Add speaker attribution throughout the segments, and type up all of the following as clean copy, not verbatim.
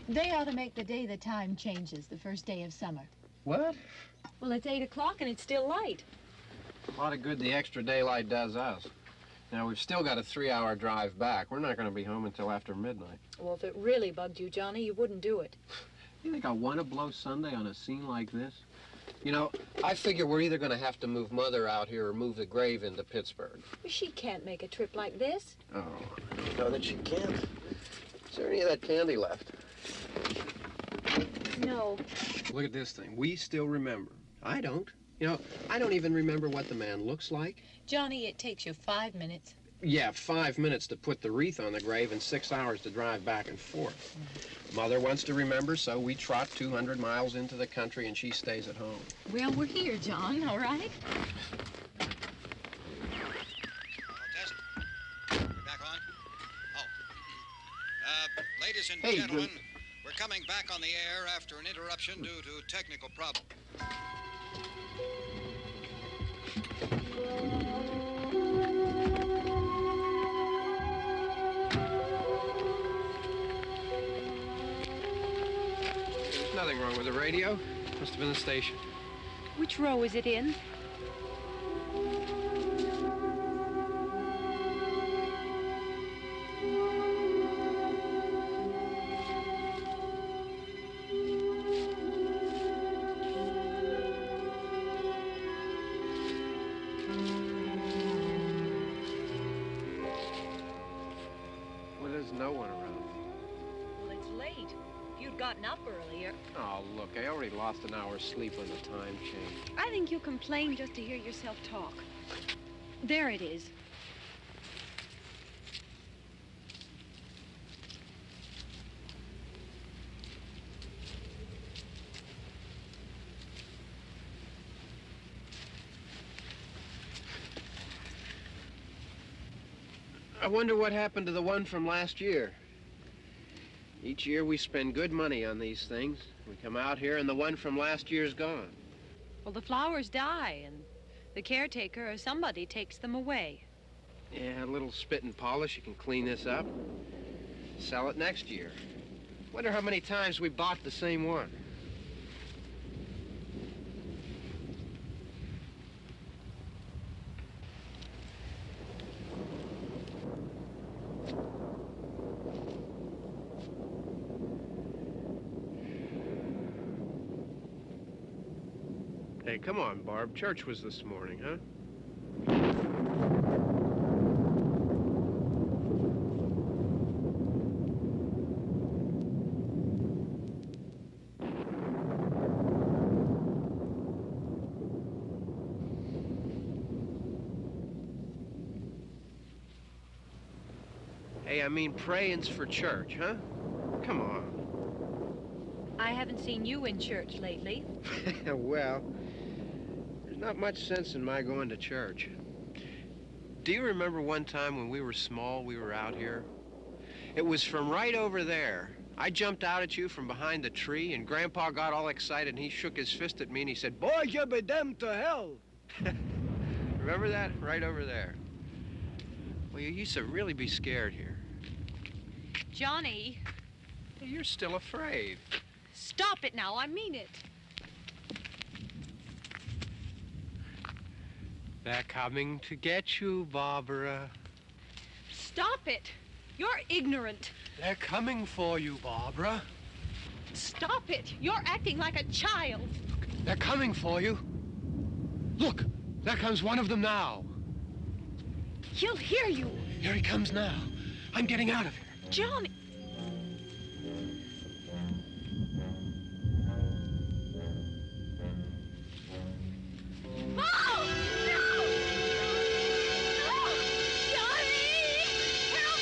Speaker 1: They ought to make the day the time changes, the first day of summer.
Speaker 2: What?
Speaker 1: Well, it's 8 o'clock and it's still light.
Speaker 2: A lot of good the extra daylight does us. Now, we've still got a 3-hour drive back. We're not going to be home until after midnight.
Speaker 1: Well, if it really bugged you, Johnny, you wouldn't do it.
Speaker 2: You think I want to blow Sunday on a scene like this? You know, I figure we're either going to have to move Mother out here or move the grave into Pittsburgh.
Speaker 1: She can't make a trip like this.
Speaker 2: Oh, I don't know that she can't. Is there any of that candy left?
Speaker 1: No.
Speaker 2: Look at this thing. We still remember. I don't. You know, I don't even remember what the man looks like.
Speaker 1: Johnny, it takes you 5 minutes.
Speaker 2: Yeah, 5 minutes to put the wreath on the grave and 6 hours to drive back and forth. Mother wants to remember, so we trot 200 miles into the country and she stays at home.
Speaker 1: Well, we're here, John, all right?
Speaker 3: Test. We're back on? Oh. Ladies and gentlemen, we're coming back on the air after an interruption due to technical problem.
Speaker 2: There's nothing wrong with the radio. Must have been the station.
Speaker 1: Which row is it in?
Speaker 2: No one around.
Speaker 1: Well, it's late. If you'd gotten up earlier.
Speaker 2: Oh, look, I already lost an hour's sleep on the time change.
Speaker 1: I think you complain just to hear yourself talk. There it is.
Speaker 2: I wonder what happened to the one from last year. Each year we spend good money on these things. We come out here and the one from last year's gone.
Speaker 1: Well, the flowers die and the caretaker or somebody takes them away.
Speaker 2: Yeah, a little spit and polish, you can clean this up. Sell it next year. Wonder how many times we bought the same one. Hey, come on, Barb. Church was this morning, huh? Hey, I mean praying's for church, huh? Come on.
Speaker 1: I haven't seen you in church lately.
Speaker 2: Well, there's not much sense in my going to church. Do you remember one time when we were small, we were out here? It was from right over there. I jumped out at you from behind the tree, and Grandpa got all excited, and he shook his fist at me, and he said, "Boy, you be damned to hell." Remember that? Right over there. Well, you used to really be scared here.
Speaker 1: Johnny.
Speaker 2: You're still afraid.
Speaker 1: Stop it now, I mean it.
Speaker 2: They're coming to get you, Barbara.
Speaker 1: Stop it. You're ignorant.
Speaker 2: They're coming for you, Barbara.
Speaker 1: Stop it. You're acting like a child.
Speaker 2: They're coming for you. Look, there comes one of them now.
Speaker 1: He'll hear you.
Speaker 2: Here he comes now. I'm getting out of here.
Speaker 1: Johnny. Oh! No! No! Johnny! Help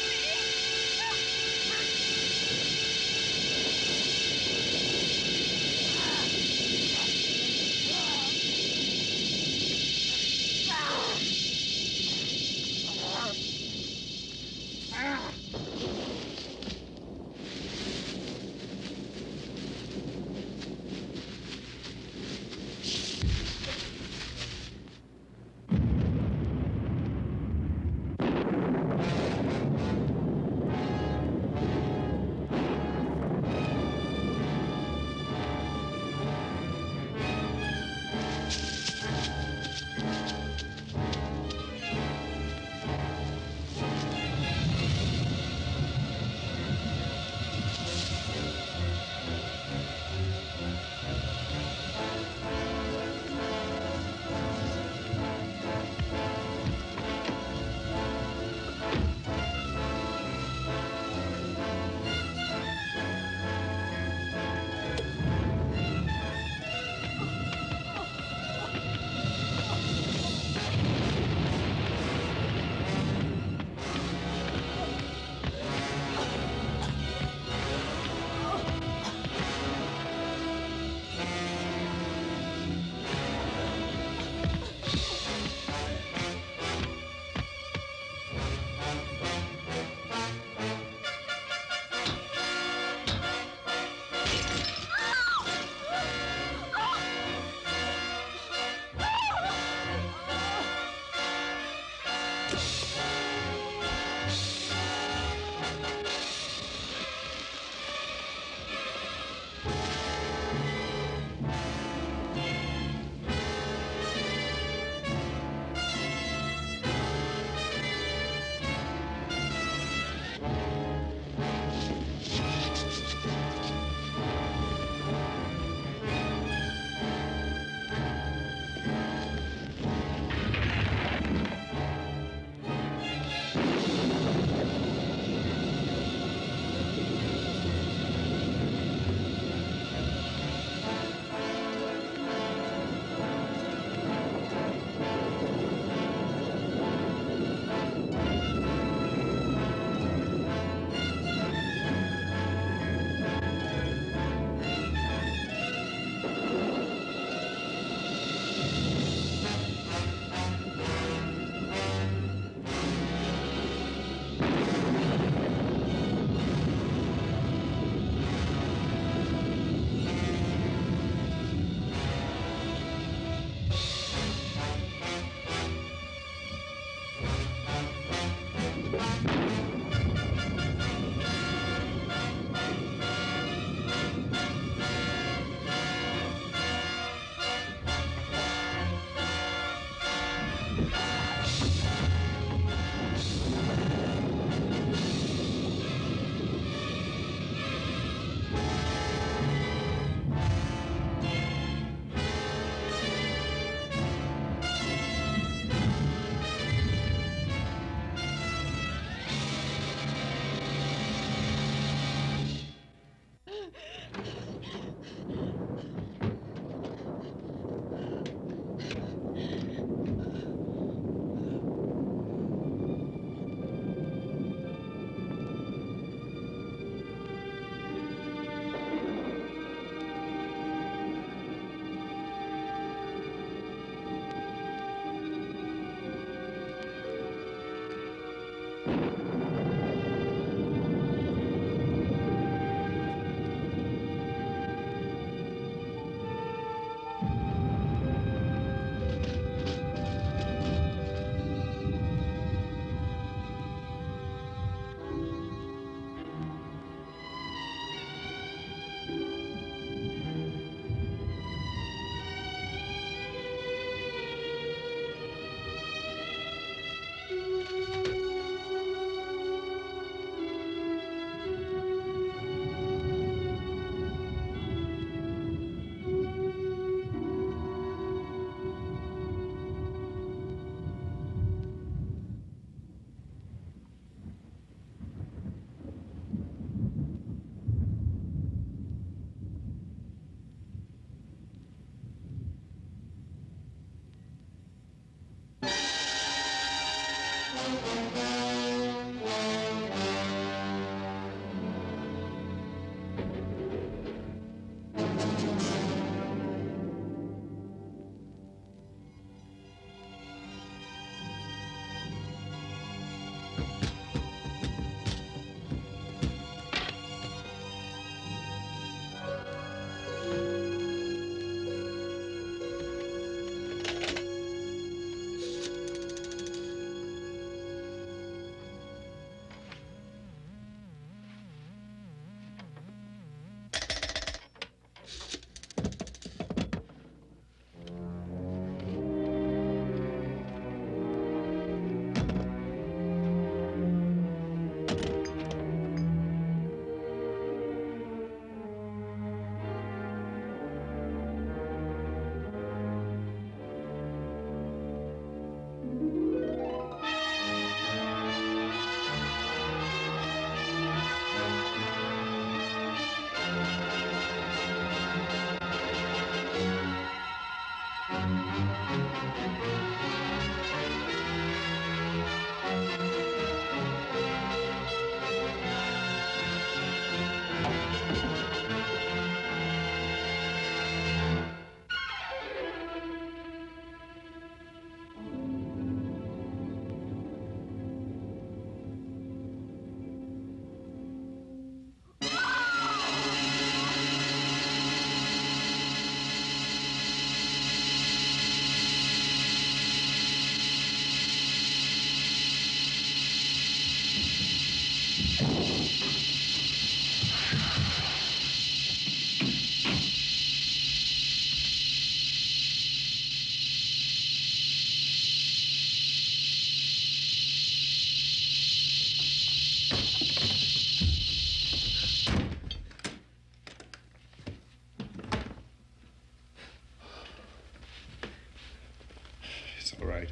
Speaker 4: right.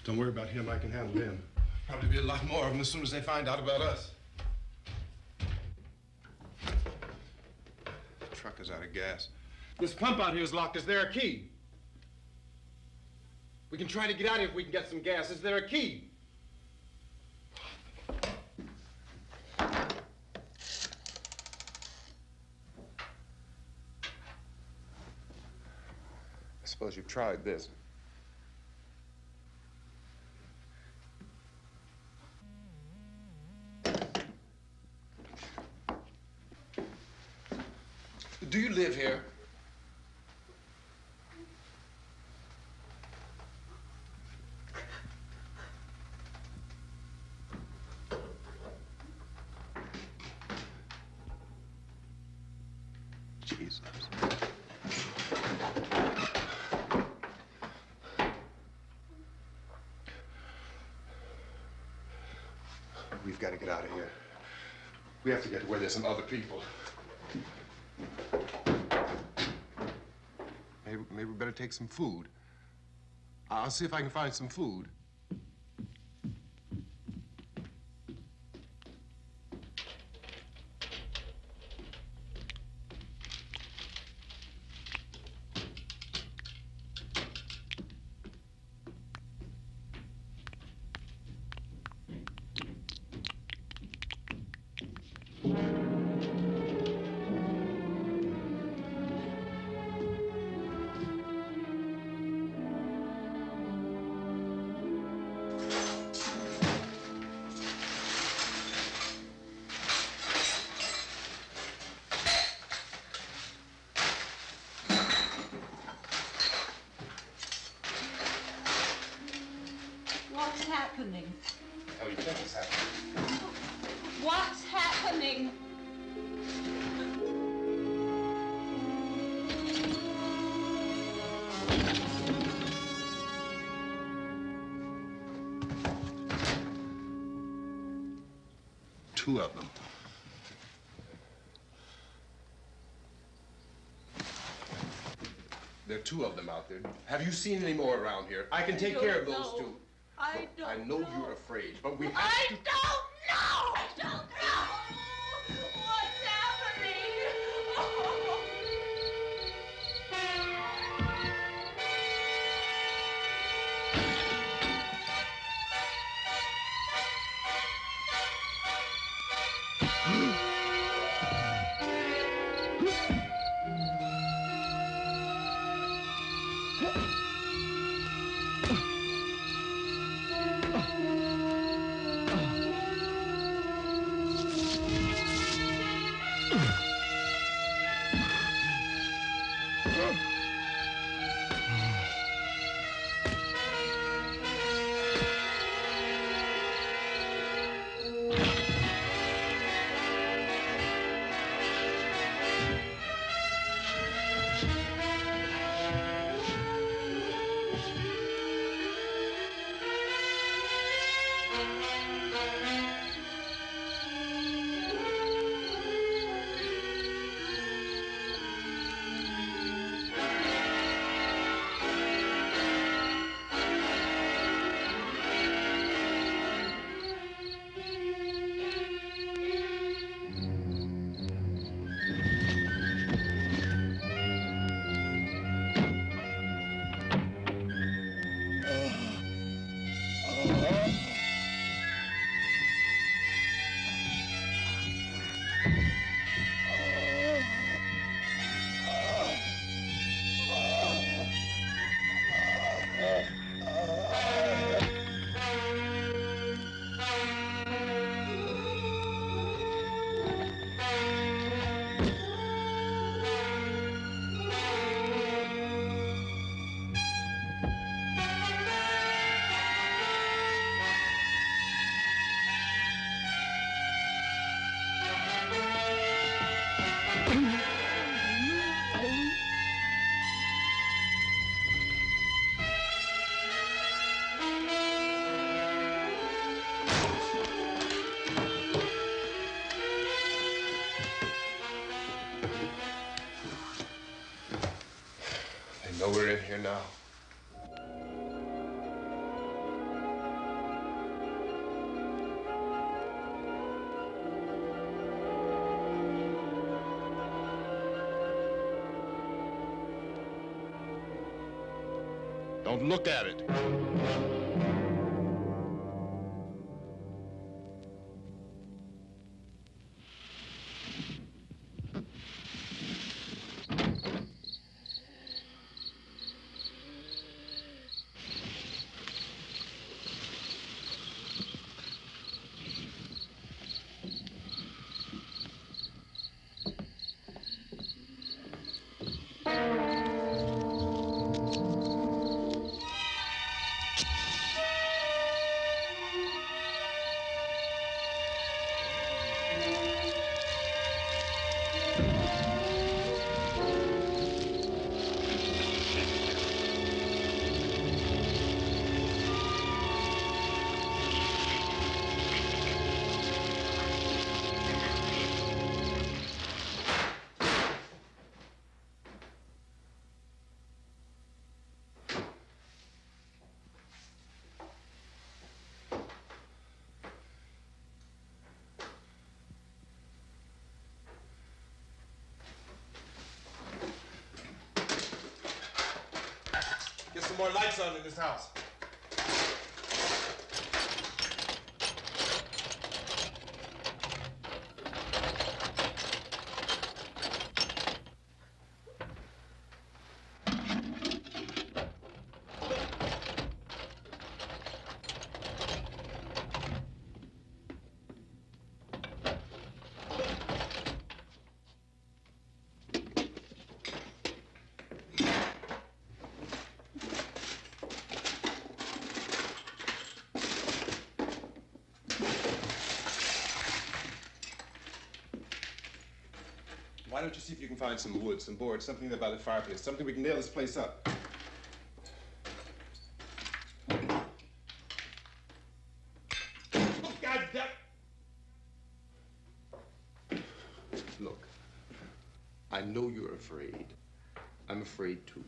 Speaker 4: Don't worry about him. I can handle him. Probably be a lot more of them as soon as they find out about us. The truck is out of gas. This pump out here is locked. Is there a key? We can try to get out of here if we can get some gas. Is there a key? I suppose you've tried this. Do you live here? Jesus. We've got to get out of here. We have to get to where there's some other people. Maybe we better take some food. I'll see if I can find some food.
Speaker 5: What's happening?
Speaker 4: How do you think it's happening?
Speaker 5: What's happening?
Speaker 4: Two of them. There are two of them out there. Have you seen any more around here? I can take care of those two.
Speaker 5: I don't
Speaker 4: I know you're afraid, but we have
Speaker 5: I
Speaker 4: to...
Speaker 5: don't know! I don't know! What's happening? Oh.
Speaker 4: know we're in here now. Don't look at it. Get some more lights on in this house. Why don't you see if you can find some wood, some boards, something there by the fireplace, something we can nail this place up. Oh, God damn! Look, I know you're afraid. I'm afraid too.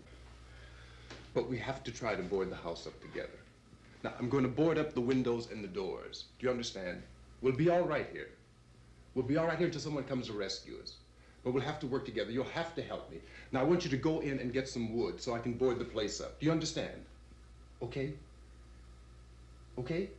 Speaker 4: But we have to try to board the house up together. Now, I'm going to board up the windows and the doors. Do you understand? We'll be all right here. We'll be all right here until someone comes to rescue us. But we'll have to work together. You'll have to help me. Now, I want you to go in and get some wood so I can board the place up. Do you understand? Okay? Okay?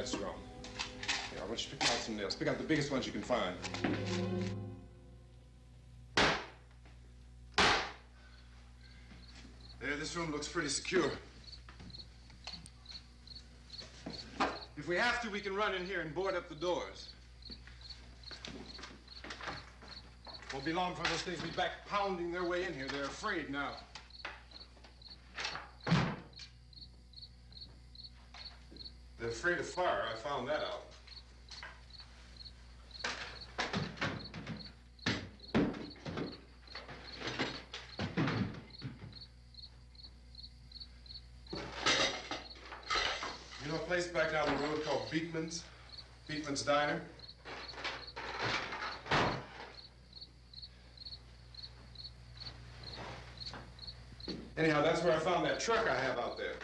Speaker 4: that's wrong. Here, I want you to pick out some nails. Pick out the biggest ones you can find. There, this room looks pretty secure. If we have to, we can run in here and board up the doors. Won't be long before those things will be back pounding their way in here. They're afraid now. They're afraid of fire. I found that out. You know a place back down the road called Beekman's? Beekman's Diner? Anyhow, that's where I found that truck I have out there.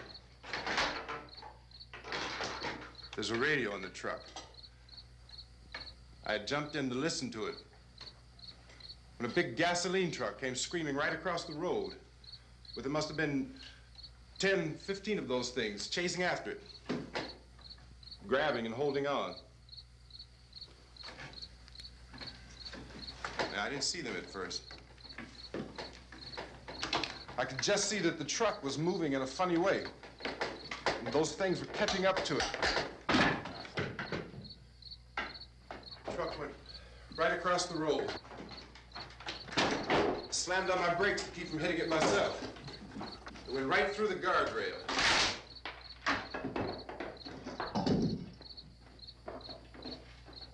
Speaker 4: There's a radio in the truck. I had jumped in to listen to it when a big gasoline truck came screaming right across the road with, it must have been 10, 15 of those things chasing after it, grabbing and holding on. Now, I didn't see them at first. I could just see that the truck was moving in a funny way, and those things were catching up to it. The truck went right across the road. Slammed on my brakes to keep from hitting it myself. It went right through the guardrail.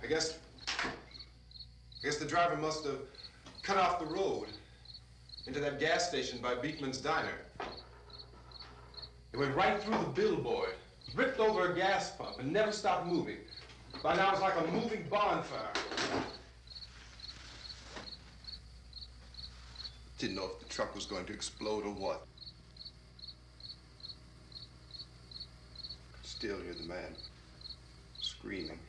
Speaker 4: I guess the driver must have cut off the road into that gas station by Beekman's Diner. It went right through the billboard, ripped over a gas pump, and never stopped moving. By now, it's like a moving bonfire. Didn't know if the truck was going to explode or what. Could still hear the man screaming.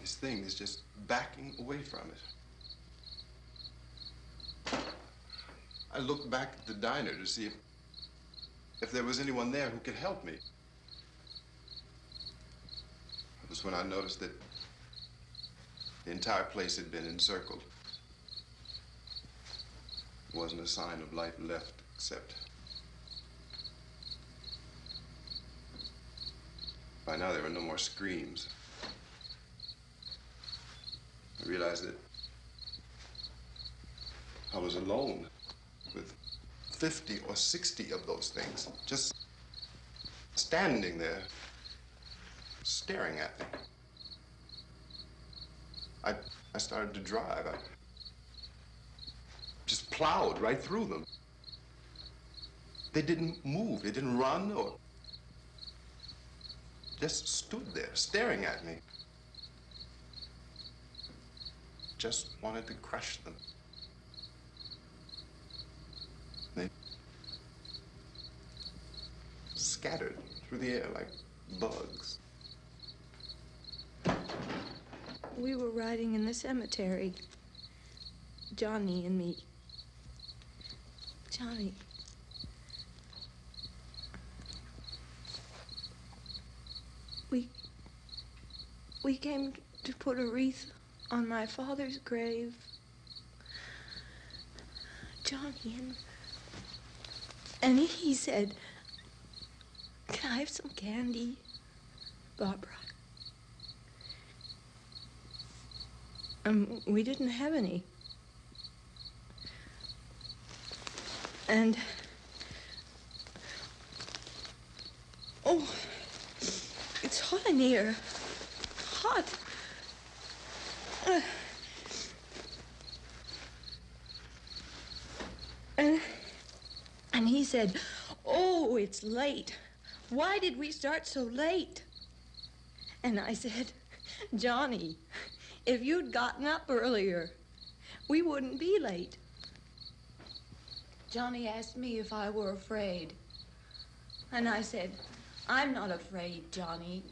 Speaker 4: This thing is just backing away from it. I looked back at the diner to see if there was anyone there who could help me. It was when I noticed that the entire place had been encircled. There wasn't a sign of life left except by now there were no more screams. I realized that I was alone with 50 or 60 of those things, just standing there, staring at me. I started to drive. I just plowed right through them. They didn't move. They didn't run or just stood there, staring at me. Just wanted to crush them. They scattered through the air like bugs.
Speaker 6: We were riding in the cemetery, Johnny and me. Johnny. We came to put a wreath on my father's grave. Johnny, and he said, "Can I have some candy, Barbara?" We didn't have any. And, oh, it's hot in here. Hot. And he said, "Oh, it's late. Why did we start so late?" And I said, "Johnny, if you'd gotten up earlier, we wouldn't be late." Johnny asked me if I were afraid. And I said, "I'm not afraid, Johnny."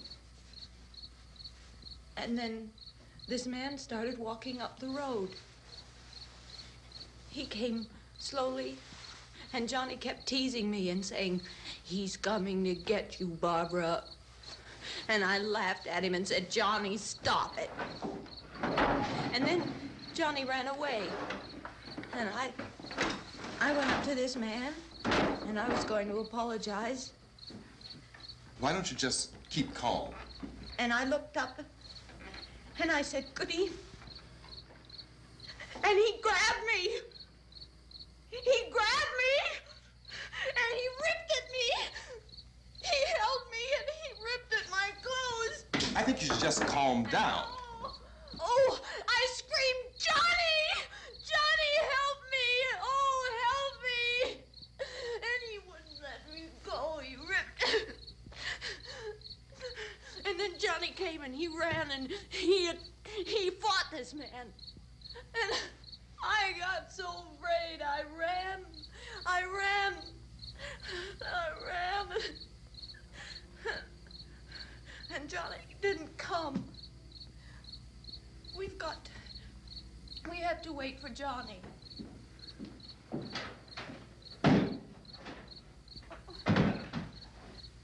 Speaker 6: And then this man started walking up the road. He came slowly And Johnny kept teasing me and saying, "He's coming to get you, Barbara." And I laughed at him and said, "Johnny, stop it." And then Johnny ran away. And I went up to this man, and I was going to apologize.
Speaker 4: Why don't you just keep calm?
Speaker 6: And I looked up, and I said, "Good evening." And he grabbed me. He grabbed me, and he ripped at me. He held me, and he ripped at my clothes.
Speaker 4: I think you should just calm down.
Speaker 6: Oh, I screamed, "Johnny! Johnny, help me! Oh, help me!" And he wouldn't let me go. He ripped. And then Johnny came and he ran and he fought this man. And I got so afraid. I ran. And Johnny didn't come. We have to wait for Johnny.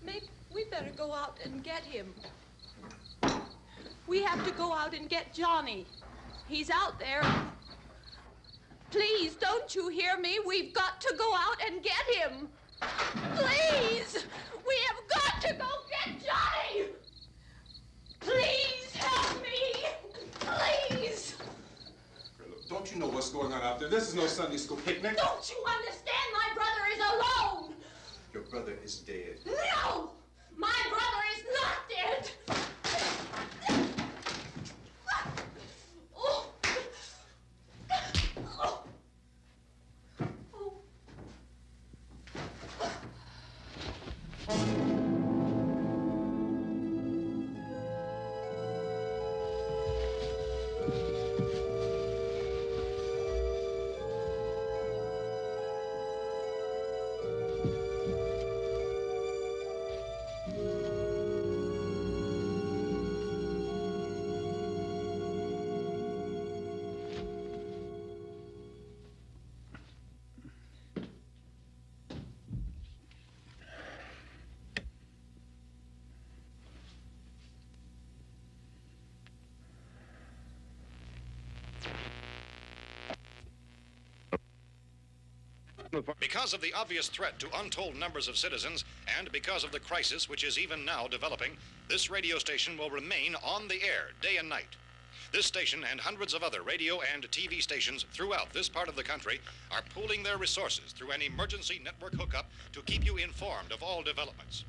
Speaker 6: Maybe we better go out and get him. We have to go out and get Johnny. He's out there. Please, don't you hear me? We've got to go out and get him. Please! We have got to go get Johnny! Please help me! Please!
Speaker 4: Don't you know what's going on out there? This is no Sunday school picnic.
Speaker 6: Don't you understand? My brother is alone!
Speaker 4: Your brother is dead.
Speaker 6: No! My brother is not dead! Oh. Oh.
Speaker 3: Because of the obvious threat to untold numbers of citizens, and because of the crisis which is even now developing, this radio station will remain on the air day and night. This station and hundreds of other radio and TV stations throughout this part of the country are pooling their resources through an emergency network hookup to keep you informed of all developments.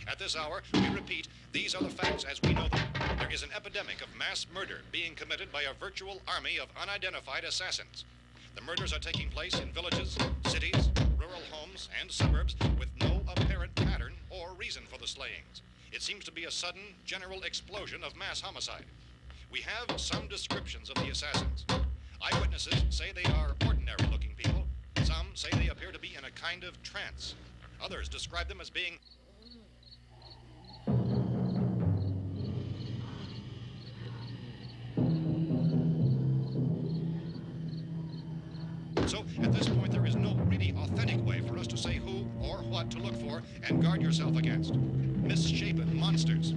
Speaker 3: At this hour, we repeat, these are the facts as we know them. There is an epidemic of mass murder being committed by a virtual army of unidentified assassins. The murders are taking place in villages, cities, rural homes, and suburbs with no apparent pattern or reason for the slayings. It seems to be a sudden, general explosion of mass homicide. We have some descriptions of the assassins. Eyewitnesses say they are ordinary-looking people. Some say they appear to be in a kind of trance. Others describe them as being So, at this point, there is no really authentic way for us to say who or what to look for and guard yourself against. Misshapen monsters.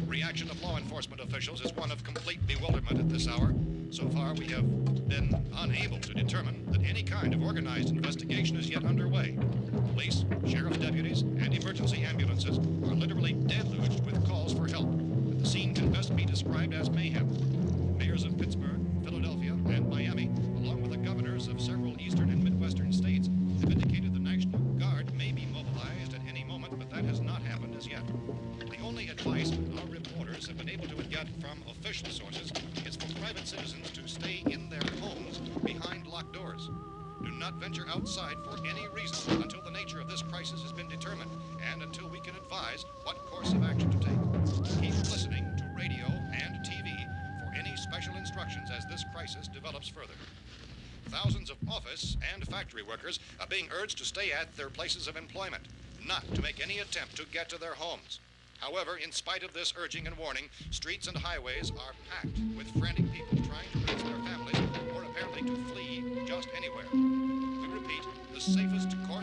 Speaker 3: Reaction of law enforcement officials is one of complete bewilderment at this hour. So far, we have been unable to determine that any kind of organized investigation is yet underway. Police, sheriff's deputies, and emergency ambulances are literally deluged with calls for help. And the scene can best be described as mayhem. Mayors of Pittsburgh, Philadelphia, and Miami, along with the governors of several eastern and midwestern states, have indicated the National Guard may be mobilized at any moment, but that has not happened as yet. The only advice our reporters have been able to get from official sources is for private citizens to stay in their homes behind locked doors. Do not venture outside for any reason until the nature of this crisis has been determined and until we can advise what course of action to take. Keep listening to radio and TV for any special instructions as this crisis develops further. Thousands of office and factory workers are being urged to stay at their places of employment, not to make any attempt to get to their homes. However, in spite of this urging and warning, streets and highways are packed with frantic people trying to reach their families or apparently to flee just anywhere. We repeat, the safest course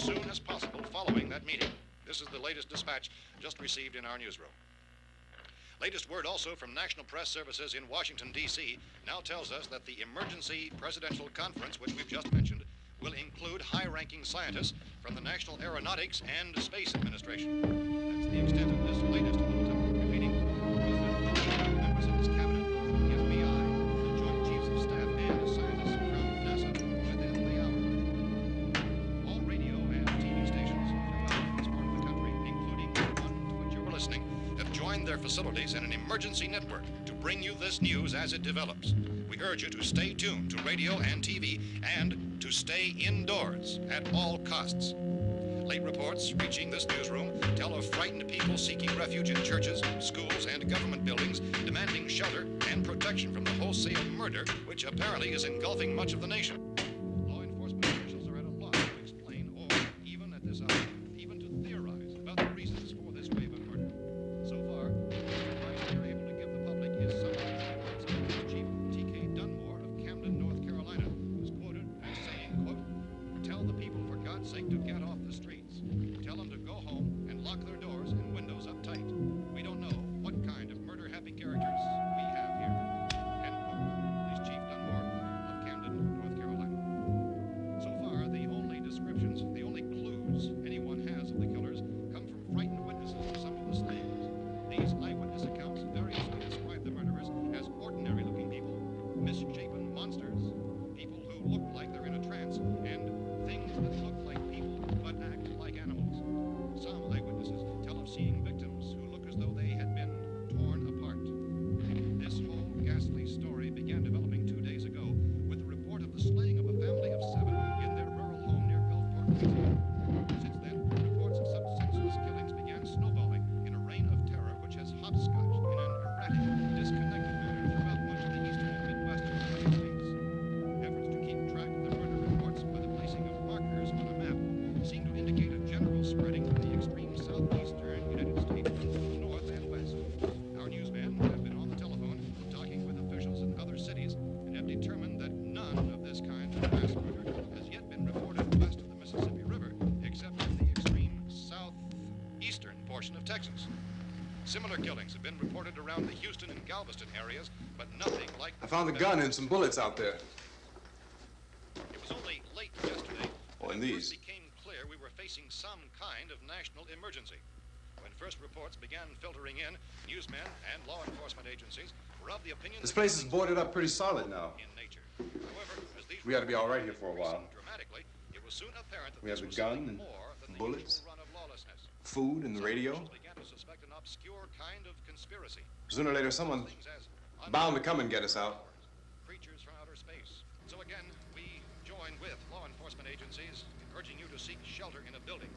Speaker 3: soon as possible following that meeting. This is the latest dispatch just received in our newsroom. Latest word also from National Press Services in Washington, D.C. now tells us that the emergency presidential conference, which we've just mentioned, will include high-ranking scientists from the National Aeronautics and Space Administration. That's the extent of this latest bulletin. Repeating, members of his cabinet, the FBI, the Joint Chiefs of Staff, and scientists from NASA within the hour. All radio and TV stations from this part of the country, including the one to which you were listening, have joined their facilities in an emergency network to bring you this news as it develops. We urge you to stay tuned to radio and TV and to stay indoors at all costs. Late reports reaching this newsroom tell of frightened people seeking refuge in churches, schools, and government buildings, demanding shelter and protection from the wholesale murder which apparently is engulfing much of the nation. Law enforcement officials are at a loss to explain or, even at this hour, even to theorize about the reasons for this wave of murder. So far, the advice we are able to give the public is summarized in words of Police Chief T.K. Dunmore of Camden, North Carolina, who's quoted as saying, quote, "Tell the people, for God's sake, to get off the streets. Tell them to go home and lock their doors and windows up tight. We don't know what kind of murder-happy characters we have here." End quote. Police Chief Dunmore of Camden, North Carolina. So far, the only descriptions, the only clues anyone has of the killers come from frightened witnesses of some of the slayings. These eyewitness accounts variously describe the murderers as ordinary-looking people, misshapen monsters, people who look like they're in a trance, and things that look like people but act like animals. Some eyewitnesses tell of seeing victims who look as though they had been torn apart. This whole ghastly story began developing 2 days ago with the report of the slaying of a family of 7 in their rural home near Gulfport, Louisiana. Since then, reports of such senseless killings began snowballing in a reign of terror which has hopscotched in an erratic, disconnected manner throughout much of the eastern and midwestern United States. Efforts to keep track of the murder reports by the placing of markers on a map seem to indicate a general spreading from the extreme southeastern United States to the north and west. Our newsmen have been on the telephone talking with officials in other cities and have determined that none of this kind of mass murder has yet been reported west of the Mississippi River, except in the extreme southeastern portion of Texas. Similar killings have been reported around the Houston and Galveston areas, but nothing like...
Speaker 4: I found a gun and some bullets out there.
Speaker 3: It was only late yesterday
Speaker 4: Oh, and
Speaker 3: when it
Speaker 4: these.
Speaker 3: first became clear we were facing some kind of national emergency. When first reports began filtering in, newsmen and law enforcement agencies were of the opinion
Speaker 4: This
Speaker 3: that
Speaker 4: place is
Speaker 3: killings
Speaker 4: boarded up pretty solid now.
Speaker 3: in nature. However, as these
Speaker 4: We ought to be all right here
Speaker 3: reports
Speaker 4: for a while.
Speaker 3: increased dramatically, it was soon apparent that
Speaker 4: We have
Speaker 3: this
Speaker 4: the
Speaker 3: was
Speaker 4: gun
Speaker 3: something
Speaker 4: and
Speaker 3: more than the
Speaker 4: bullets,
Speaker 3: usual run of lawlessness.
Speaker 4: food and the
Speaker 3: Some
Speaker 4: radio.
Speaker 3: officials began to suspect an obscure kind of conspiracy.
Speaker 4: Sooner or later, someone
Speaker 3: Things as
Speaker 4: bound to come and get us out.
Speaker 3: creatures from outer space. So again, we join with law enforcement agencies in urging you to seek shelter in a building.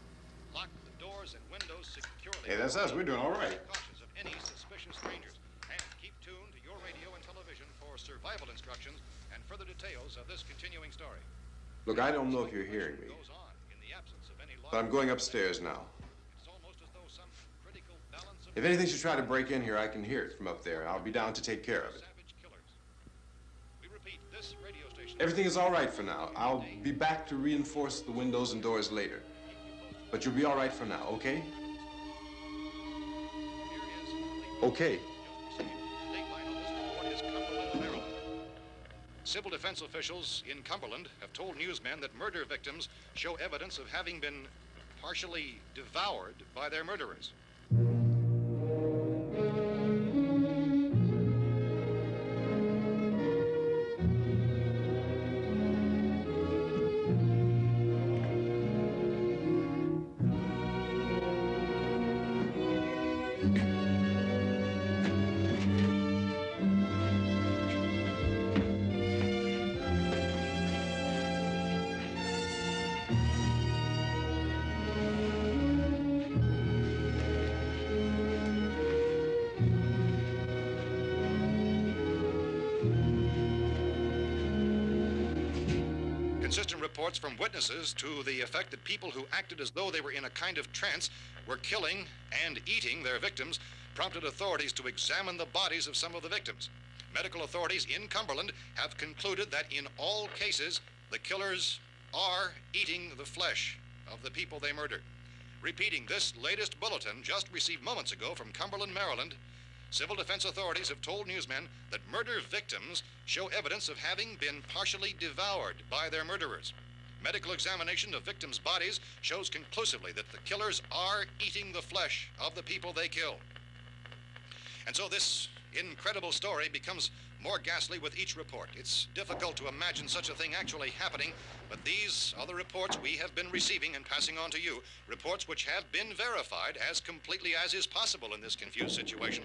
Speaker 3: Lock the doors and windows securely.
Speaker 4: Hey, that's us. We're doing all right.
Speaker 3: Be cautious of any suspicious strangers. And keep tuned to your radio and television for survival instructions and further details of this continuing story.
Speaker 4: Look, I don't know if you're hearing me,
Speaker 3: Goes on in the absence of any law.
Speaker 4: but I'm going upstairs now.
Speaker 3: It's almost as though some critical balance of
Speaker 4: If anything should try to break in here, I can hear it from up there. I'll be down to take care of it.
Speaker 3: savage killers. We repeat, this radio station.
Speaker 4: Everything is all right for now. I'll be back to reinforce the windows and doors later. But you'll be all right for now, okay? Okay.
Speaker 3: Civil defense officials in Cumberland have told newsmen that murder victims show evidence of having been partially devoured by their murderers. Consistent reports from witnesses to the effect that people who acted as though they were in a kind of trance were killing and eating their victims prompted authorities to examine the bodies of some of the victims. Medical authorities in Cumberland have concluded that in all cases, the killers are eating the flesh of the people they murdered. Repeating this latest bulletin just received moments ago from Cumberland, Maryland, civil defense authorities have told newsmen that murder victims show evidence of having been partially devoured by their murderers. Medical examination of victims' bodies shows conclusively that the killers are eating the flesh of the people they kill. And so this incredible story becomes more ghastly with each report. It's difficult to imagine such a thing actually happening, but these are the reports we have been receiving and passing on to you, reports which have been verified as completely as is possible in this confused situation.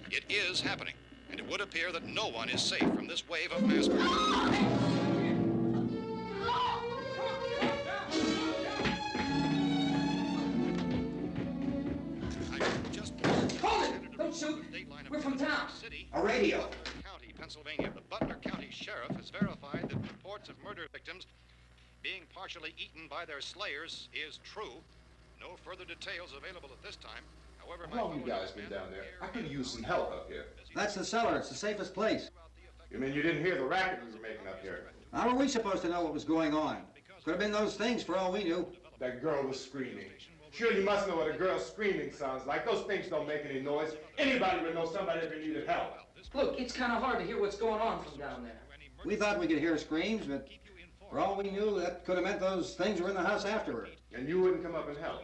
Speaker 3: It is happening, and it would appear that no one is safe from this wave of mass murder.
Speaker 7: Shoot. We're from town.
Speaker 8: A radio.
Speaker 3: County, Pennsylvania. The Butler County Sheriff has verified that reports of murder victims being partially eaten by their slayers is true. No further details available at this time. However,
Speaker 4: How long you guys been down there? I could use some help up here.
Speaker 8: That's the cellar. It's the safest place.
Speaker 4: You mean you didn't hear the racket we were making up here?
Speaker 8: How were we supposed to know what was going on? Could have been those things for all we knew.
Speaker 9: That girl was screaming. Sure, you must know what a girl screaming sounds like. Those things don't make any noise. Anybody would know somebody ever needed help.
Speaker 7: Look, it's kind of hard to hear what's going on from down there.
Speaker 8: We thought we could hear screams, but for all we knew, that could have meant those things were in the house afterward.
Speaker 9: And you wouldn't come up and help.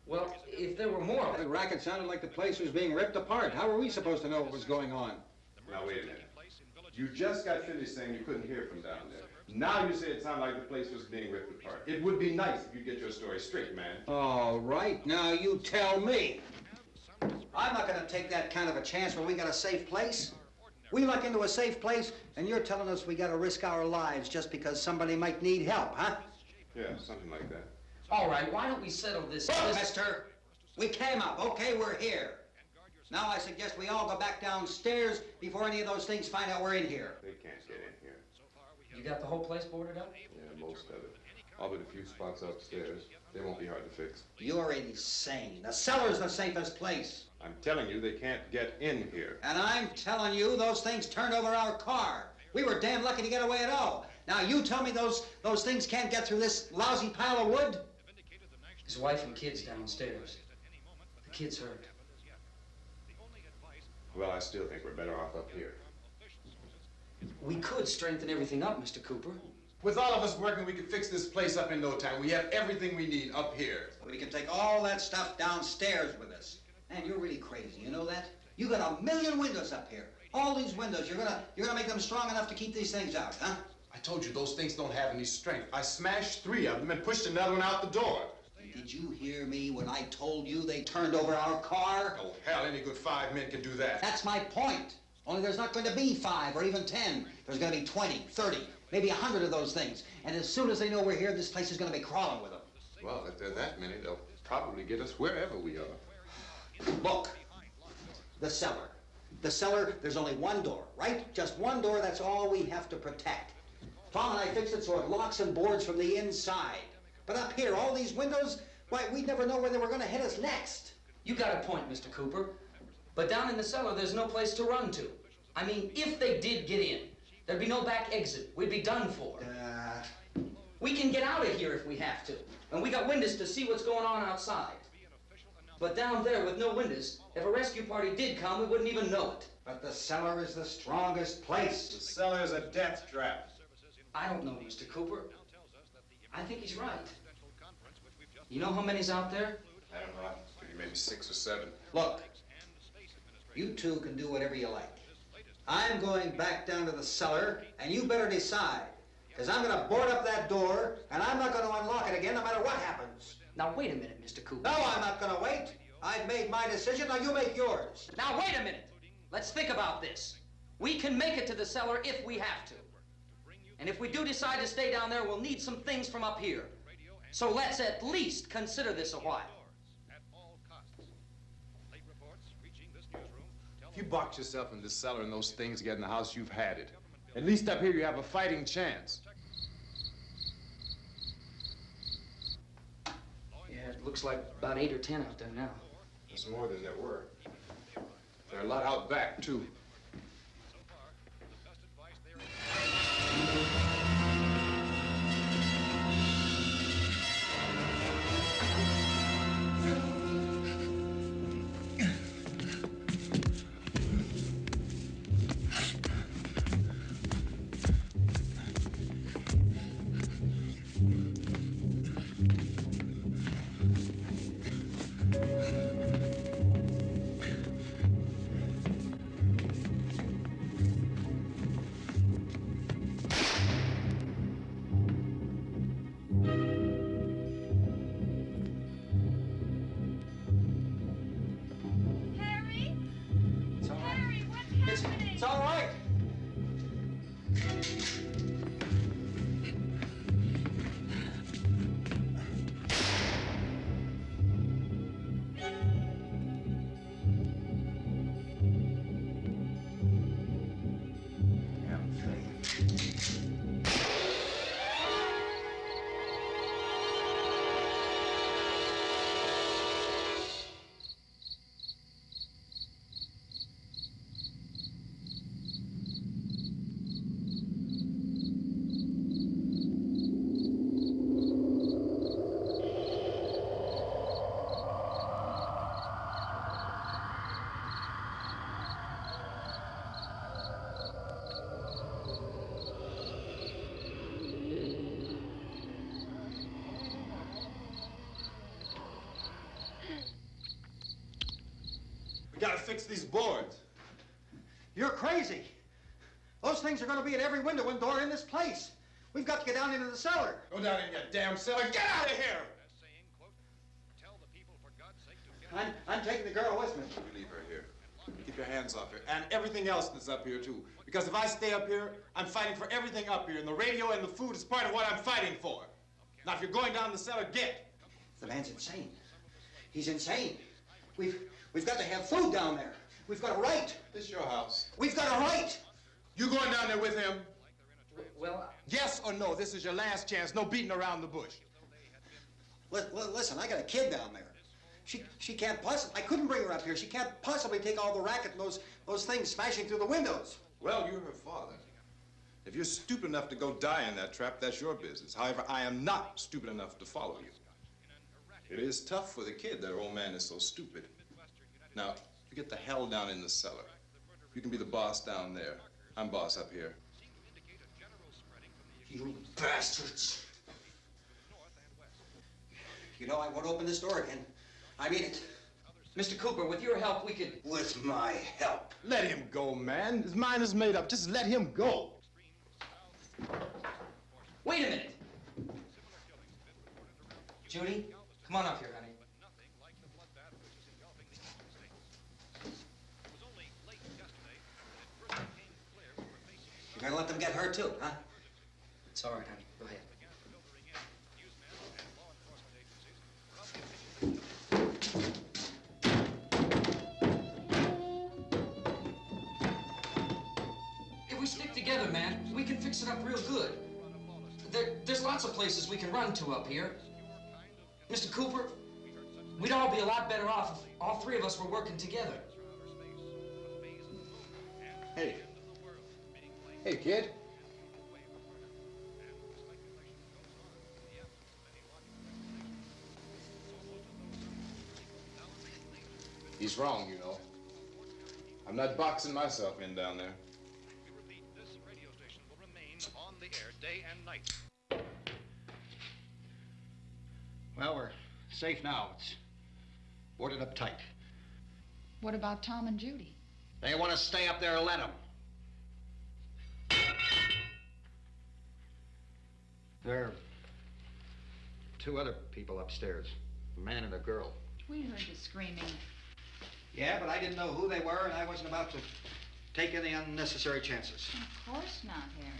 Speaker 7: Well, if there were more...
Speaker 8: The racket sounded like the place was being ripped apart. How were we supposed to know what was going on?
Speaker 9: Now, wait a minute. You just got finished saying you couldn't hear from down there. Now you say it sounded like the place was being ripped apart. It would be nice if you get your story straight, man.
Speaker 8: All right, now you tell me. I'm not going to take that kind of a chance when we got a safe place. We luck into a safe place, and you're telling us we got to risk our lives just because somebody might need help, huh?
Speaker 9: Yeah, something like that.
Speaker 7: All right, why don't we settle this...
Speaker 8: Mister, we came up. Okay, we're here. Now I suggest we all go back downstairs before any of those things find out we're in here.
Speaker 9: They can't get in here.
Speaker 7: You got the whole place boarded up?
Speaker 9: Yeah, most of it. All but a few spots upstairs. They won't be hard to fix.
Speaker 8: You're insane. The cellar's the safest place.
Speaker 9: I'm telling you, they can't get in here.
Speaker 8: And I'm telling you, those things turned over our car. We were damn lucky to get away at all. Now you tell me those things can't get through this lousy pile of wood?
Speaker 7: His wife and kids downstairs. The kid's hurt.
Speaker 9: Well, I still think we're better off up here.
Speaker 7: We could strengthen everything up, Mr. Cooper.
Speaker 9: With all of us working, we could fix this place up in no time. We have everything we need up here.
Speaker 8: We can take all that stuff downstairs with us. Man, you're really crazy, you know that? You got 1,000,000 windows up here. All these windows, you're gonna make them strong enough to keep these things out, huh?
Speaker 9: I told you those things don't have any strength. I smashed 3 of them and pushed another one out the door.
Speaker 8: Did you hear me when I told you they turned over our car?
Speaker 9: Oh, hell, any good 5 men can do that.
Speaker 8: That's my point. Only there's not going to be 5 or even 10. There's going to be 20, 30, maybe 100 of those things. And as soon as they know we're here, this place is going to be crawling with them.
Speaker 9: Well, if there are that many, they'll probably get us wherever we are.
Speaker 8: Look, the cellar. The cellar, there's only one door, right? Just one door, that's all we have to protect. Tom and I fixed it so it locks and boards from the inside. But up here, all these windows, why, we'd never know where they were going to hit us next.
Speaker 7: You got a point, Mr. Cooper. But down in the cellar, there's no place to run to. I mean, if they did get in, there'd be no back exit. We'd be done for. We can get out of here if we have to. And we got windows to see what's going on outside. But down there with no windows, if a rescue party did come, we wouldn't even know it.
Speaker 8: But the cellar is the strongest place.
Speaker 9: The cellar is a death trap.
Speaker 7: I don't know, Mr. Cooper. I think he's right. You know how many's out there?
Speaker 9: I don't know. Maybe 6 or 7.
Speaker 8: Look, you two can do whatever you like. I'm going back down to the cellar, and you better decide. Because I'm going to board up that door, and I'm not going to unlock it again no matter what happens.
Speaker 7: Now, wait a minute, Mr. Cooper.
Speaker 8: No, I'm not going to wait. I've made my decision, now you make yours.
Speaker 7: Now, wait a minute. Let's think about this. We can make it to the cellar if we have to. And if we do decide to stay down there, we'll need some things from up here. So let's at least consider this a while.
Speaker 9: If you box yourself in this cellar and those things get in the house, you've had it. At least up here you have a fighting chance.
Speaker 7: Yeah, it looks like about 8 or 10 out there now.
Speaker 9: There's more than there were. There are a lot out back, too.
Speaker 10: fix these boards.
Speaker 8: You're crazy. Those things are going to be at every window and door in this place. We've got to get down into the cellar.
Speaker 10: Go down in your damn cellar. Get out of here!
Speaker 8: I'm taking the girl with me.
Speaker 10: You leave her here. Keep your hands off her. And everything else that's up here, too. Because if I stay up here, I'm fighting for everything up here. And the radio and the food is part of what I'm fighting for. Now, if you're going down the cellar, get.
Speaker 8: The man's insane. He's insane. We've got to have food down there. We've got a right.
Speaker 10: This is your house.
Speaker 8: We've got a right.
Speaker 10: You going down there with him?
Speaker 7: Well,
Speaker 10: yes or no? This is your last chance. No beating around the bush.
Speaker 8: Listen, I got a kid down there. She can't possibly. I couldn't bring her up here. She can't possibly take all the racket and those things smashing through the windows.
Speaker 10: Well, you're her father. If you're stupid enough to go die in that trap, that's your business. However, I am not stupid enough to follow you. It is tough for the kid. That old man is so stupid. Now, you get the hell down in the cellar. You can be the boss down there. I'm boss up here.
Speaker 8: You bastards. You know, I won't open this door again. I mean it.
Speaker 7: Mr. Cooper, with your help, we could...
Speaker 8: With my help.
Speaker 10: Let him go, man. His mind is made up. Just let him go.
Speaker 7: Wait a minute. Judy, come on up here, honey.
Speaker 8: You're gonna let them get hurt too, huh?
Speaker 7: It's all right, honey. Go ahead. If we stick together, man, we can fix it up real good. There's lots of places we can run to up here. Mr. Cooper, we'd all be a lot better off if all three of us were working together.
Speaker 10: Hey. Hey, kid. He's wrong, you know. I'm not boxing myself in down there.
Speaker 3: We repeat, this radio station will remain on the air day and night.
Speaker 8: Well, we're safe now. It's boarded up tight.
Speaker 11: What about Tom and Judy?
Speaker 8: They want to stay up there, let them. There are two other people upstairs, a man and a girl.
Speaker 11: We heard the screaming.
Speaker 8: Yeah, but I didn't know who they were, and I wasn't about to take any unnecessary chances.
Speaker 11: Of course not, Harry.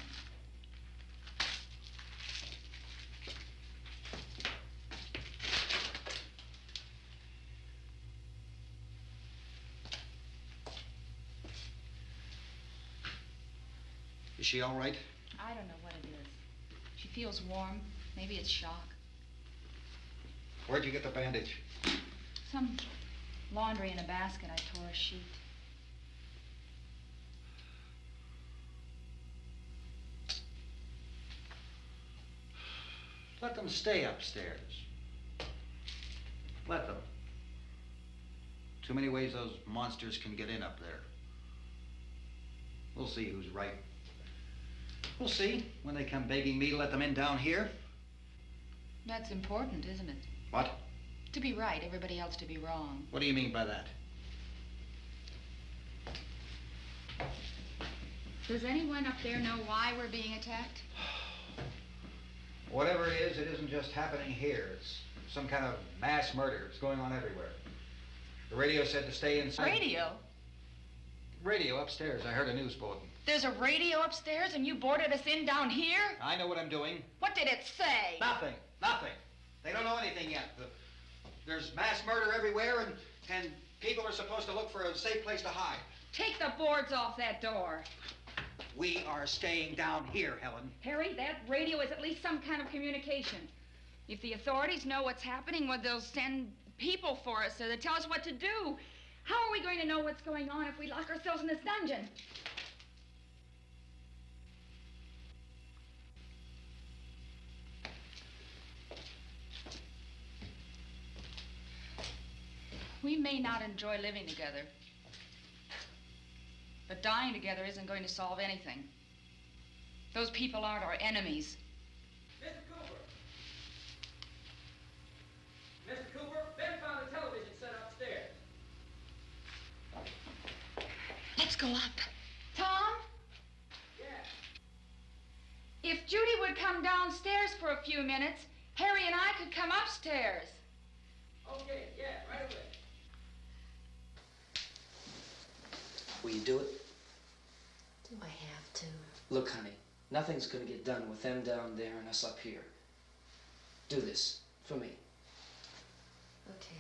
Speaker 8: Is she all right?
Speaker 11: I don't know what it is. She feels warm. Maybe it's shock.
Speaker 8: Where'd you get the bandage?
Speaker 11: Some laundry in a basket. I tore a sheet.
Speaker 8: Let them stay upstairs. Let them. Too many ways those monsters can get in up there. We'll see who's right. We'll see when they come begging me to let them in down here.
Speaker 11: That's important, isn't it?
Speaker 8: What?
Speaker 11: To be right, everybody else to be wrong.
Speaker 8: What do you mean by that?
Speaker 11: Does anyone up there know why we're being attacked?
Speaker 8: Whatever it isn't just happening here. It's some kind of mass murder. It's going on everywhere. The radio said to stay inside.
Speaker 11: Radio?
Speaker 8: Radio upstairs. I heard a news bulletin.
Speaker 11: There's a radio upstairs and you boarded us in down here?
Speaker 8: I know what I'm doing.
Speaker 11: What did it say?
Speaker 8: Nothing. Nothing. They don't know anything yet. There's mass murder everywhere, and people are supposed to look for a safe place to hide.
Speaker 11: Take the boards off that door.
Speaker 8: We are staying down here, Helen.
Speaker 11: Harry, that radio is at least some kind of communication. If the authorities know what's happening, well, they'll send people for us so they tell us what to do. How are we going to know what's going on if we lock ourselves in this dungeon? We may not enjoy living together, but dying together isn't going to solve anything. Those people aren't our enemies.
Speaker 7: Mr. Cooper! Mr. Cooper, Ben found a television set upstairs.
Speaker 11: go up. Tom? If Judy would come downstairs for a few minutes, Harry and I could come upstairs.
Speaker 7: Okay, yeah, right away. Will you do it?
Speaker 12: Do I have to?
Speaker 7: Look, honey, nothing's gonna get done with them down there and us up here. Do this for me.
Speaker 12: Okay.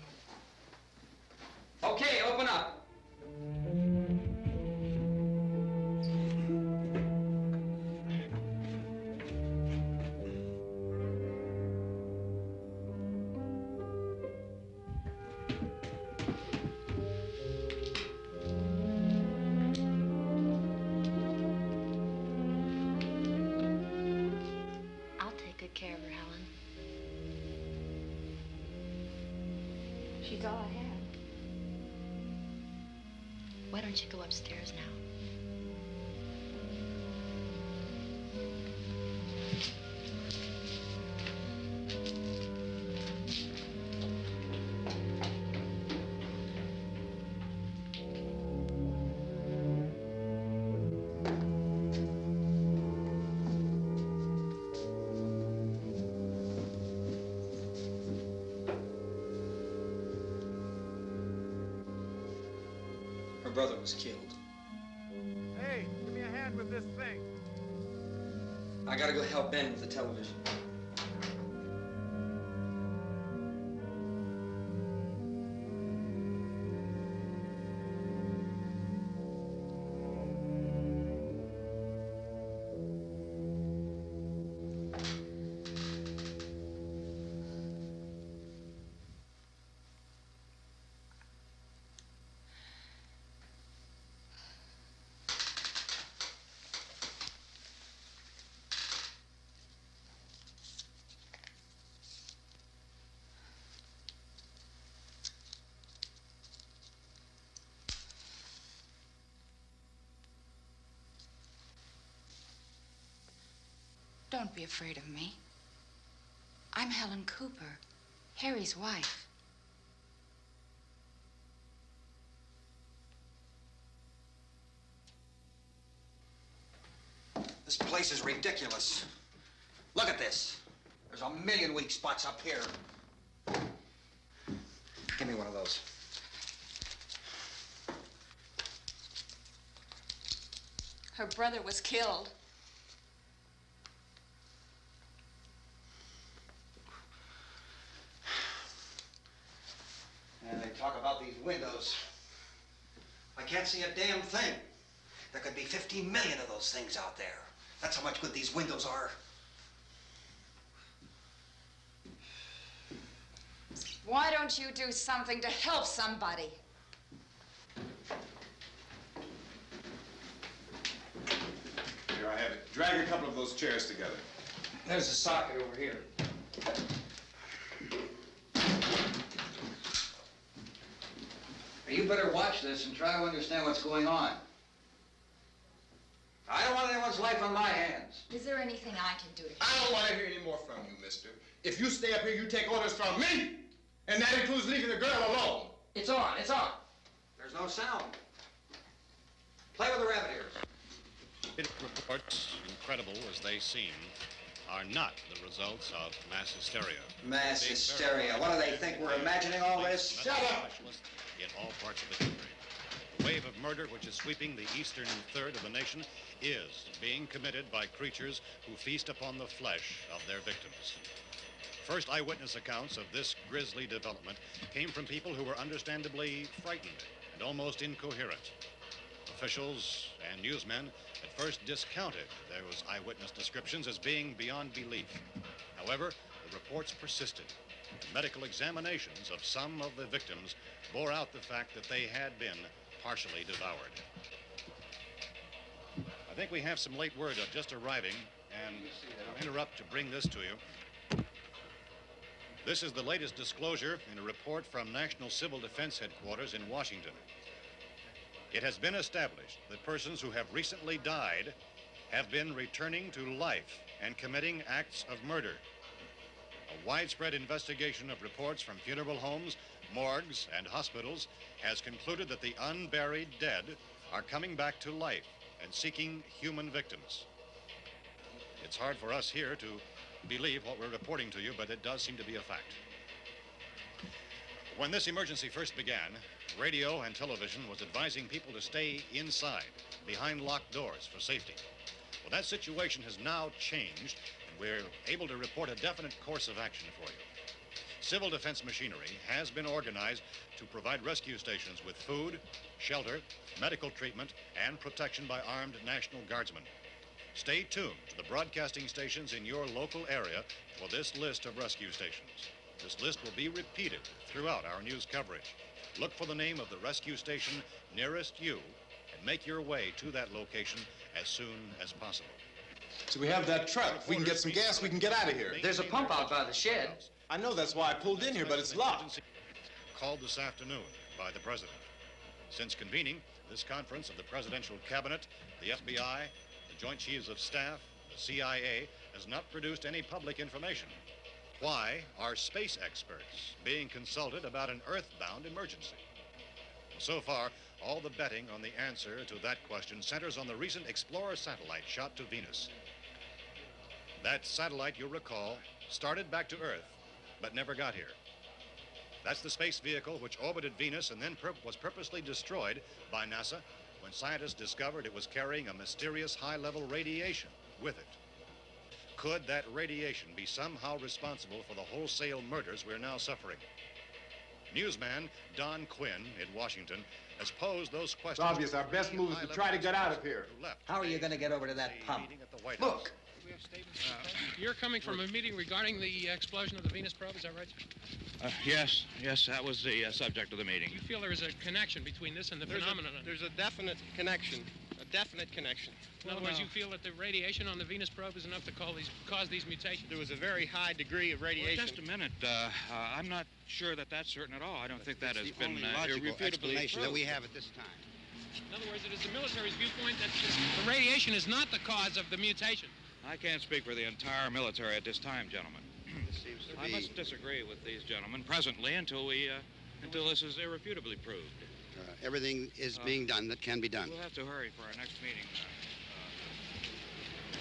Speaker 7: Okay, open up.
Speaker 12: I'll take good care of her, Helen.
Speaker 11: She's all I have.
Speaker 12: Why don't you go upstairs now?
Speaker 7: Her brother was killed.
Speaker 9: Hey, give me a hand with this thing.
Speaker 7: I gotta go help Ben with the television.
Speaker 11: Don't be afraid of me. I'm Helen Cooper, Harry's wife.
Speaker 8: This place is ridiculous. Look at this. There's a million weak spots up here. Give me one of those.
Speaker 11: Her brother was killed.
Speaker 8: And they talk about these windows. I can't see a damn thing. There could be 15 million of those things out there. That's how much good these windows are.
Speaker 11: Why don't you do something to help somebody?
Speaker 10: Here I have it. Drag a couple of those chairs together.
Speaker 7: There's a socket over here.
Speaker 8: You better watch this and try to understand what's going on. I don't want anyone's life on my hands.
Speaker 11: Is there anything I can do to
Speaker 10: I don't want to hear any more from you, mister. If you stay up here, you take orders from me. And that includes leaving the girl alone.
Speaker 7: It's on, it's on.
Speaker 8: There's no sound. Play with the rabbit ears.
Speaker 3: Reports, incredible as they seem, are not the results of mass hysteria.
Speaker 8: Mass hysteria. What do they think? We're imagining all this?
Speaker 3: Shut up! In all parts of the country. The wave of murder which is sweeping the eastern third of the nation is being committed by creatures who feast upon the flesh of their victims. First eyewitness accounts of this grisly development came from people who were understandably frightened and almost incoherent. Officials and newsmen at first discounted those eyewitness descriptions as being beyond belief. However, the reports persisted. Medical examinations of some of the victims bore out the fact that they had been partially devoured. I think we have some late word just arriving, and I'll interrupt to bring this to you. This is the latest disclosure in a report from National Civil Defense Headquarters in Washington. It has been established that persons who have recently died have been returning to life and committing acts of murder. A widespread investigation of reports from funeral homes, morgues, and hospitals has concluded that the unburied dead are coming back to life and seeking human victims. It's hard for us here to believe what we're reporting to you, but it does seem to be a fact. When this emergency first began, radio and television was advising people to stay inside, behind locked doors for safety. Well, that situation has now changed, and we're able to report a definite course of action for you. Civil defense machinery has been organized to provide rescue stations with food, shelter, medical treatment, and protection by armed National Guardsmen. Stay tuned to the broadcasting stations in your local area for this list of rescue stations. This list will be repeated throughout our news coverage. Look for the name of the rescue station nearest you and make your way to that location as soon as possible.
Speaker 10: So we have that truck. If we can get some gas, we can get out of here.
Speaker 7: There's a pump out by the shed.
Speaker 10: I know, that's why I pulled in here, but it's locked.
Speaker 3: Called this afternoon by the President. Since convening this conference of the Presidential Cabinet, the FBI, the Joint Chiefs of Staff, the CIA has not produced any public information. Why are space experts being consulted about an earthbound emergency? So far, all the betting on the answer to that question centers on the recent Explorer satellite shot to Venus. That satellite, you'll recall, started back to Earth, but never got here. That's the space vehicle which orbited Venus and then was purposely destroyed by NASA when scientists discovered it was carrying a mysterious high-level radiation with it. Could that radiation be somehow responsible for the wholesale murders we're now suffering? Newsman Don Quinn in Washington has posed those questions.
Speaker 9: It's obvious our best move is to try to get out of here.
Speaker 8: How are you going to get over to that pump? Look!
Speaker 13: You're coming from a meeting regarding the explosion of the Venus probe, is that right, sir?
Speaker 14: Yes, that was the subject of the meeting.
Speaker 13: You feel there is a connection between this and the phenomenon?
Speaker 2: There's a definite connection.
Speaker 13: In other words, you feel that the radiation on the Venus probe is enough to cause these mutations?
Speaker 2: There was a very high degree of radiation.
Speaker 14: Well, just a minute. I'm not sure that that's certain at all. I don't think that has been
Speaker 8: logical explanation that we
Speaker 14: proved.
Speaker 8: have at this time.
Speaker 13: In other words, it is the military's viewpoint that the radiation is not the cause of the mutation.
Speaker 14: I can't speak for the entire military at this time, gentlemen.
Speaker 8: This seems to
Speaker 14: I
Speaker 8: be...
Speaker 14: must disagree with these gentlemen presently until this is irrefutably proved.
Speaker 8: Everything is being done that can be done.
Speaker 14: We'll have to hurry for our next meeting.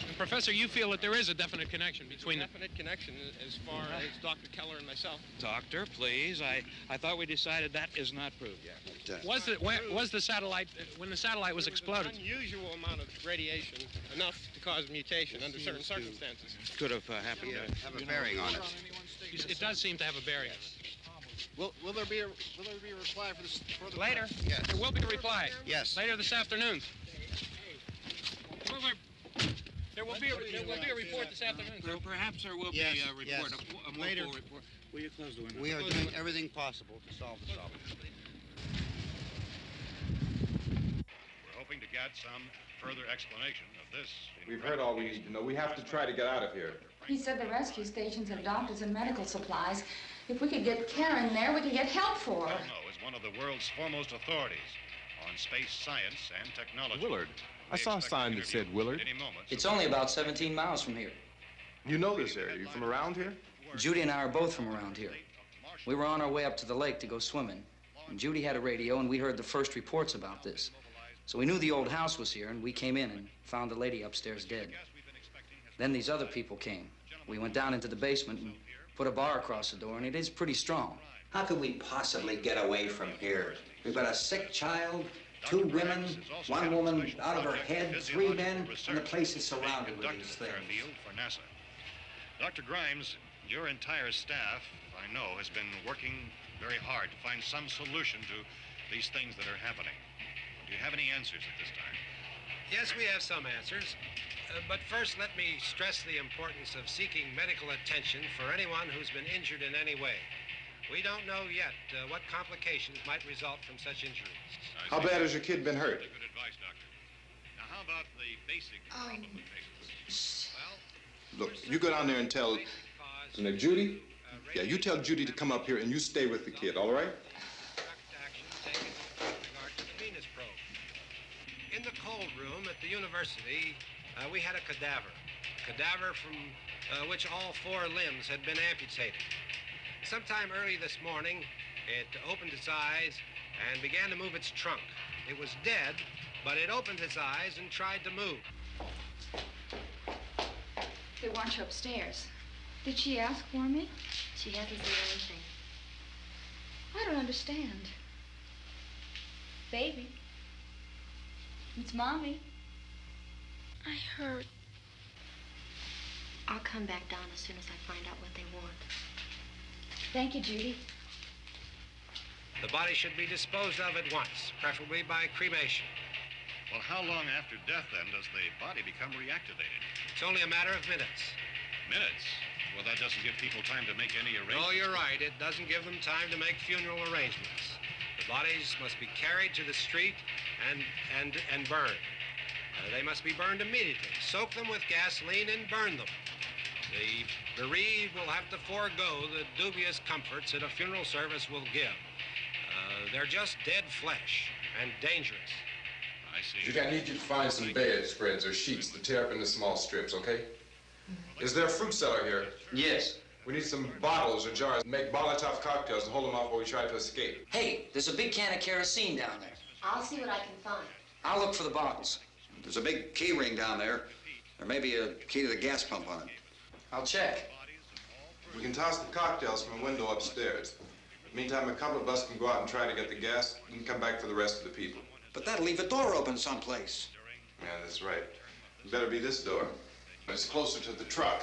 Speaker 13: And Professor, you feel that there is a definite connection between them?
Speaker 2: Definite connection as far as Dr. Keller and myself.
Speaker 14: Doctor, please. I thought we decided that is not proved yet.
Speaker 13: Was the satellite, when the satellite was exploded?
Speaker 2: An unusual amount of radiation, enough to cause mutation under certain circumstances.
Speaker 14: Could have happened.
Speaker 8: Have a bearing on it.
Speaker 13: It does seem to have a bearing.
Speaker 2: Will there be a reply for this?
Speaker 13: Later?
Speaker 8: Yes.
Speaker 13: There will be a reply.
Speaker 8: Yes.
Speaker 13: Later this afternoon. There will be a report this afternoon.
Speaker 14: Perhaps there will be a report, a more full report. Will you close the window?
Speaker 8: We are doing everything possible to solve the problem.
Speaker 3: We're hoping to get some further explanation of this.
Speaker 9: We've heard all we need to know. We have to try to get out of here.
Speaker 11: He said the rescue stations have doctors and medical supplies. If we could get care in there, we could get help for her.
Speaker 3: Well, is one of the world's foremost authorities on space science and technology.
Speaker 9: Willard. I saw a sign that said Willard.
Speaker 7: It's only about 17 miles from here.
Speaker 9: You know this area. You from around here?
Speaker 7: Judy and I are both from around here. We were on our way up to the lake to go swimming, and Judy had a radio, and we heard the first reports about this. So we knew the old house was here, and we came in and found the lady upstairs dead. Then these other people came. We went down into the basement and put a bar across the door, and it is pretty strong.
Speaker 8: How could we possibly get away from here? We've got a sick child, 2 women, 1 woman out of her head, 3 men, and the place is surrounded with these things.
Speaker 3: For NASA. Dr. Grimes, your entire staff, I know, has been working very hard to find some solution to these things that are happening. Do you have any answers at this time?
Speaker 2: Yes, we have some answers. But first, let me stress the importance of seeking medical attention for anyone who's been injured in any way. We don't know yet what complications might result from such injuries.
Speaker 9: How bad has your kid been hurt?
Speaker 3: Good advice, Doctor. Now, how about the basic problem with patients? Well,
Speaker 10: Look, you go down there and tell... Now, Judy? Yeah, you tell Judy to come up here and you stay with the kid, all right?
Speaker 2: Action taken with regard to the Venus probe. In the cold room at the university, we had a cadaver from which all 4 limbs had been amputated. Sometime early this morning, it opened its eyes and began to move its trunk. It was dead, but it opened its eyes and tried to move.
Speaker 11: They want you upstairs. Did she ask for me?
Speaker 12: She hasn't said anything.
Speaker 11: I don't understand. Baby. It's Mommy.
Speaker 12: I heard. I'll come back down as soon as I find out what they want.
Speaker 11: Thank you, Judy.
Speaker 2: The body should be disposed of at once, preferably by cremation.
Speaker 3: Well, how long after death, then, does the body become reactivated?
Speaker 2: It's only a matter of minutes.
Speaker 3: Minutes? Well, that doesn't give people time to make any arrangements.
Speaker 2: Oh, you're right. It doesn't give them time to make funeral arrangements. The bodies must be carried to the street and burned. They must be burned immediately. Soak them with gasoline and burn them. The bereaved will have to forego the dubious comforts that a funeral service will give. They're just dead flesh and dangerous.
Speaker 3: I see.
Speaker 10: Judy, I need you to find some bedspreads or sheets to tear up into small strips, okay? Is there a fruit cellar here?
Speaker 7: Yes.
Speaker 10: We need some bottles or jars to make Molotov cocktails and hold them off while we try to escape.
Speaker 7: Hey, there's a big can of kerosene down there.
Speaker 12: I'll see what I can find.
Speaker 7: I'll look for the bottles.
Speaker 8: There's a big key ring down there. There may be a key to the gas pump on it.
Speaker 7: I'll check.
Speaker 10: We can toss the cocktails from a window upstairs. Meantime, a couple of us can go out and try to get the gas and come back for the rest of the people.
Speaker 8: But that'll leave a door open someplace.
Speaker 10: Yeah, that's right. It better be this door. It's closer to the truck.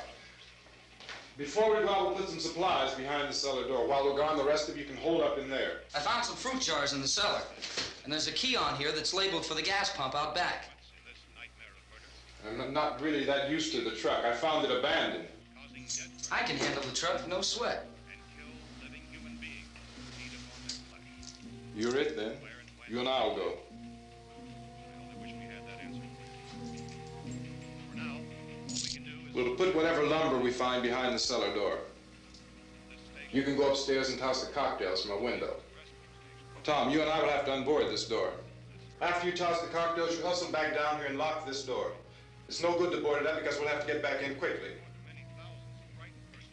Speaker 10: Before we go out, we'll put some supplies behind the cellar door. While we're gone, the rest of you can hold up in there.
Speaker 7: I found some fruit jars in the cellar. And there's a key on here that's labeled for the gas pump out back.
Speaker 10: I'm not really that used to the truck. I found it abandoned.
Speaker 7: I can handle the truck, no sweat.
Speaker 10: You're it, then. You and I'll go. We'll put whatever lumber we find behind the cellar door. You can go upstairs and toss the cocktails from a window. Tom, you and I will have to unboard this door. After you toss the cocktails, you hustle back down here and lock this door. It's no good to board it up because we'll have to get back in quickly.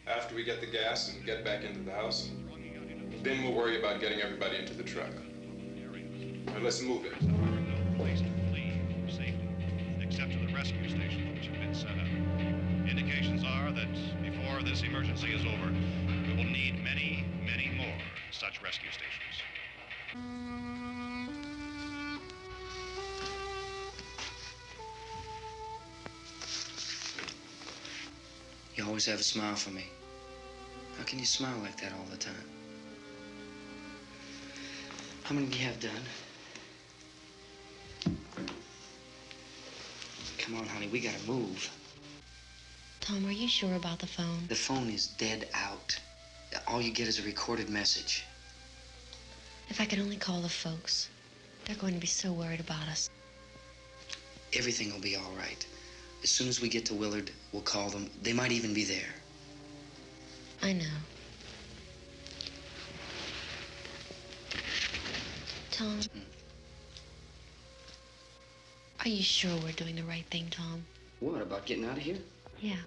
Speaker 10: After we get the gas and get back into the house, then we'll worry about getting everybody into the truck. Now let's move it.
Speaker 3: No place to flee safely, except to the rescue stations which have been set up. Indications are that before this emergency is over, we will need many, many more such rescue stations.
Speaker 7: You always have a smile for me. How can you smile like that all the time? How many do you have done? Come on, honey, we gotta move.
Speaker 12: Tom, are you sure about the phone?
Speaker 7: The phone is dead out. All you get is a recorded message.
Speaker 12: If I could only call the folks. They're going to be so worried about us.
Speaker 7: Everything will be all right. As soon as we get to Willard, we'll call them. They might even be there.
Speaker 12: I know. Tom, are you sure we're doing the right thing, Tom?
Speaker 7: What, about getting out of here?
Speaker 12: Yeah.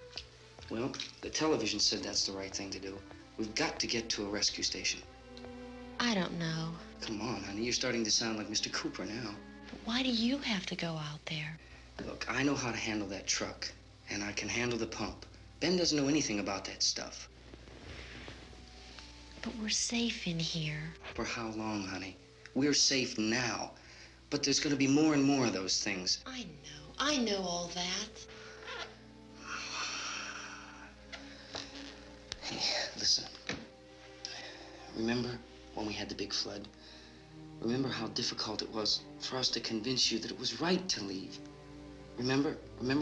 Speaker 7: Well, the television said that's the right thing to do. We've got to get to a rescue station.
Speaker 12: I don't know.
Speaker 7: Come on, honey, you're starting to sound like Mr. Cooper now.
Speaker 12: But why do you have to go out there?
Speaker 7: Look, I know how to handle that truck, and I can handle the pump. Ben doesn't know anything about that stuff.
Speaker 12: But we're safe in here.
Speaker 7: For how long, honey? We're safe now. But there's going to be more and more of those things.
Speaker 12: I know all that.
Speaker 7: Hey, listen. Remember when we had the big flood? Remember how difficult it was for us to convince you that it was right to leave? Remember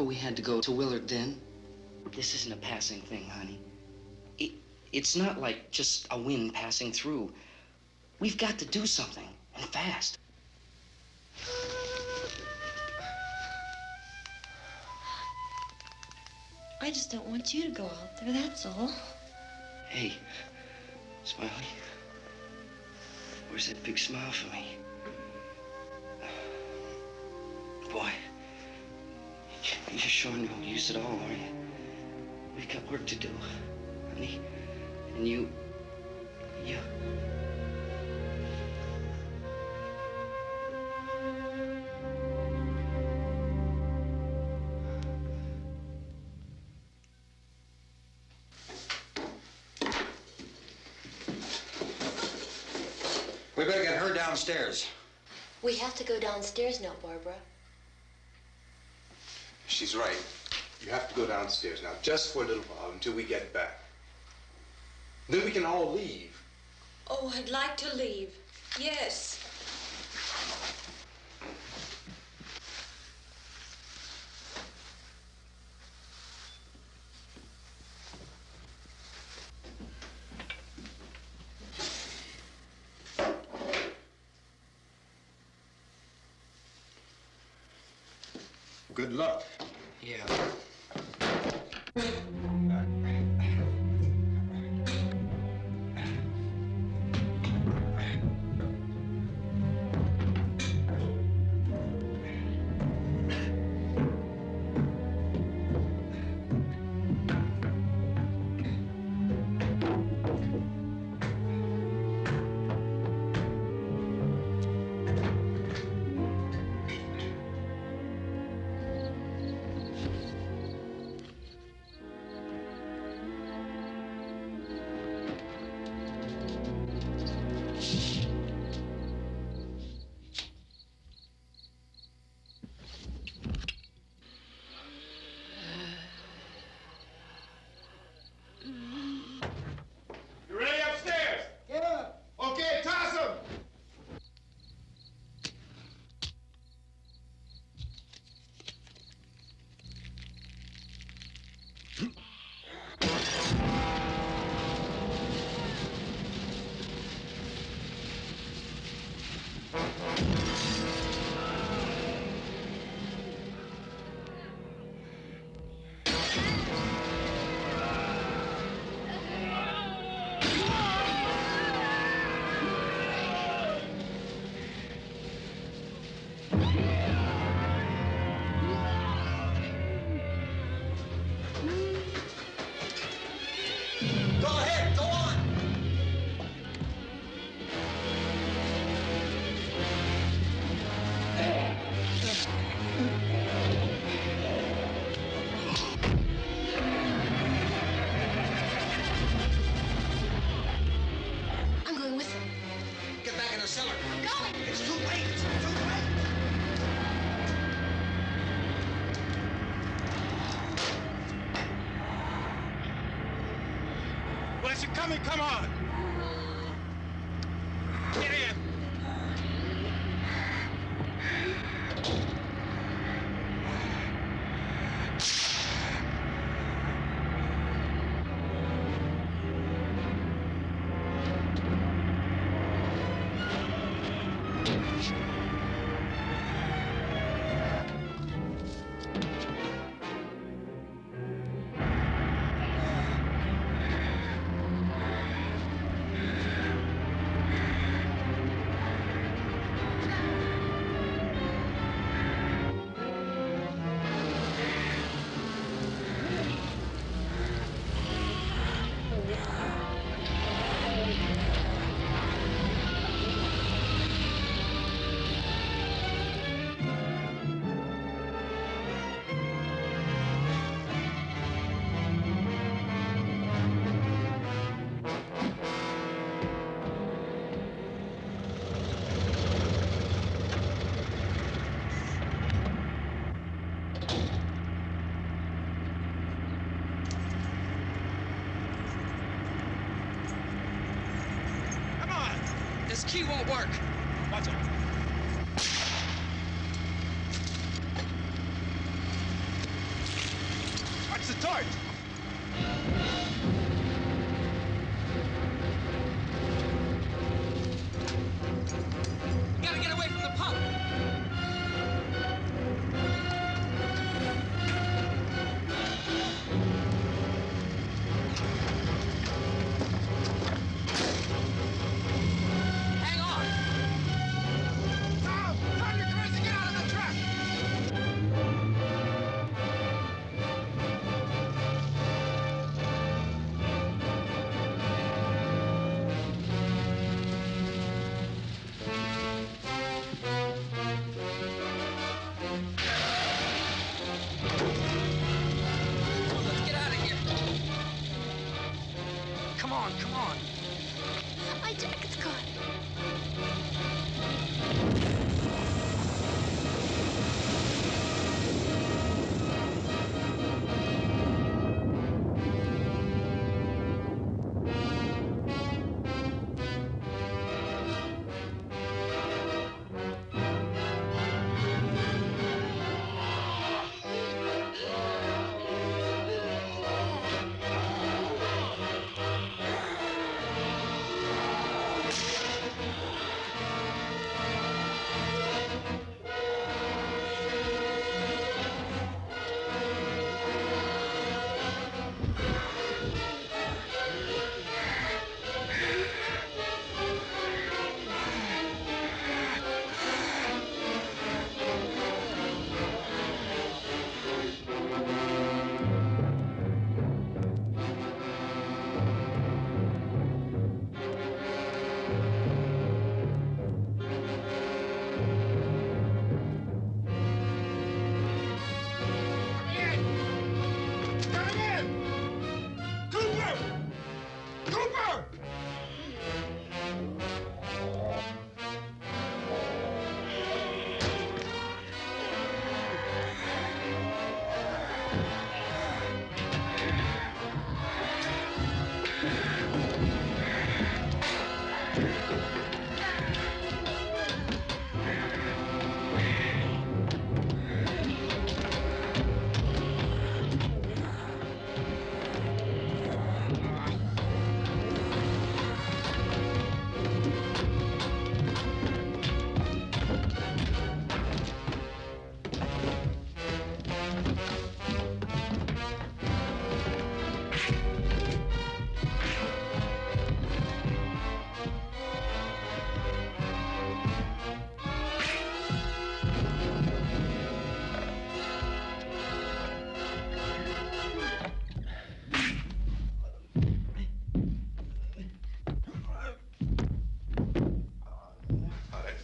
Speaker 7: we had to go to Willard then? This isn't a passing thing, honey. It's not like just a wind passing through. We've got to do something, and fast.
Speaker 12: I just don't want you to go out there, that's all.
Speaker 7: Hey, Smiley. Where's that big smile for me? Boy, you're showing no use at all, aren't you? We've got work to do, honey. And you...
Speaker 8: We better get her downstairs.
Speaker 12: We have to go downstairs now, Barbara.
Speaker 4: She's right. You have to go downstairs now, just for a little while, until we get back. Then we can all leave.
Speaker 6: Oh, I'd like to leave. Yes.
Speaker 4: Good luck.
Speaker 7: Yeah.
Speaker 9: You ready upstairs? Yeah. Okay, toss him.
Speaker 8: Go ahead, go on.
Speaker 12: I'm going with them.
Speaker 8: Get back in the cellar.
Speaker 12: I'm going.
Speaker 8: It's too late. It's too late.
Speaker 9: Well, is it coming? Come on. Get in.
Speaker 7: This key won't work.
Speaker 9: Watch out. Watch the torch.
Speaker 7: Gotta get away from the pump. Hang on.
Speaker 9: Tom, you're crazy. Get out of the truck.
Speaker 7: Let's get out of here. Come on, come on.
Speaker 12: My jacket's gone.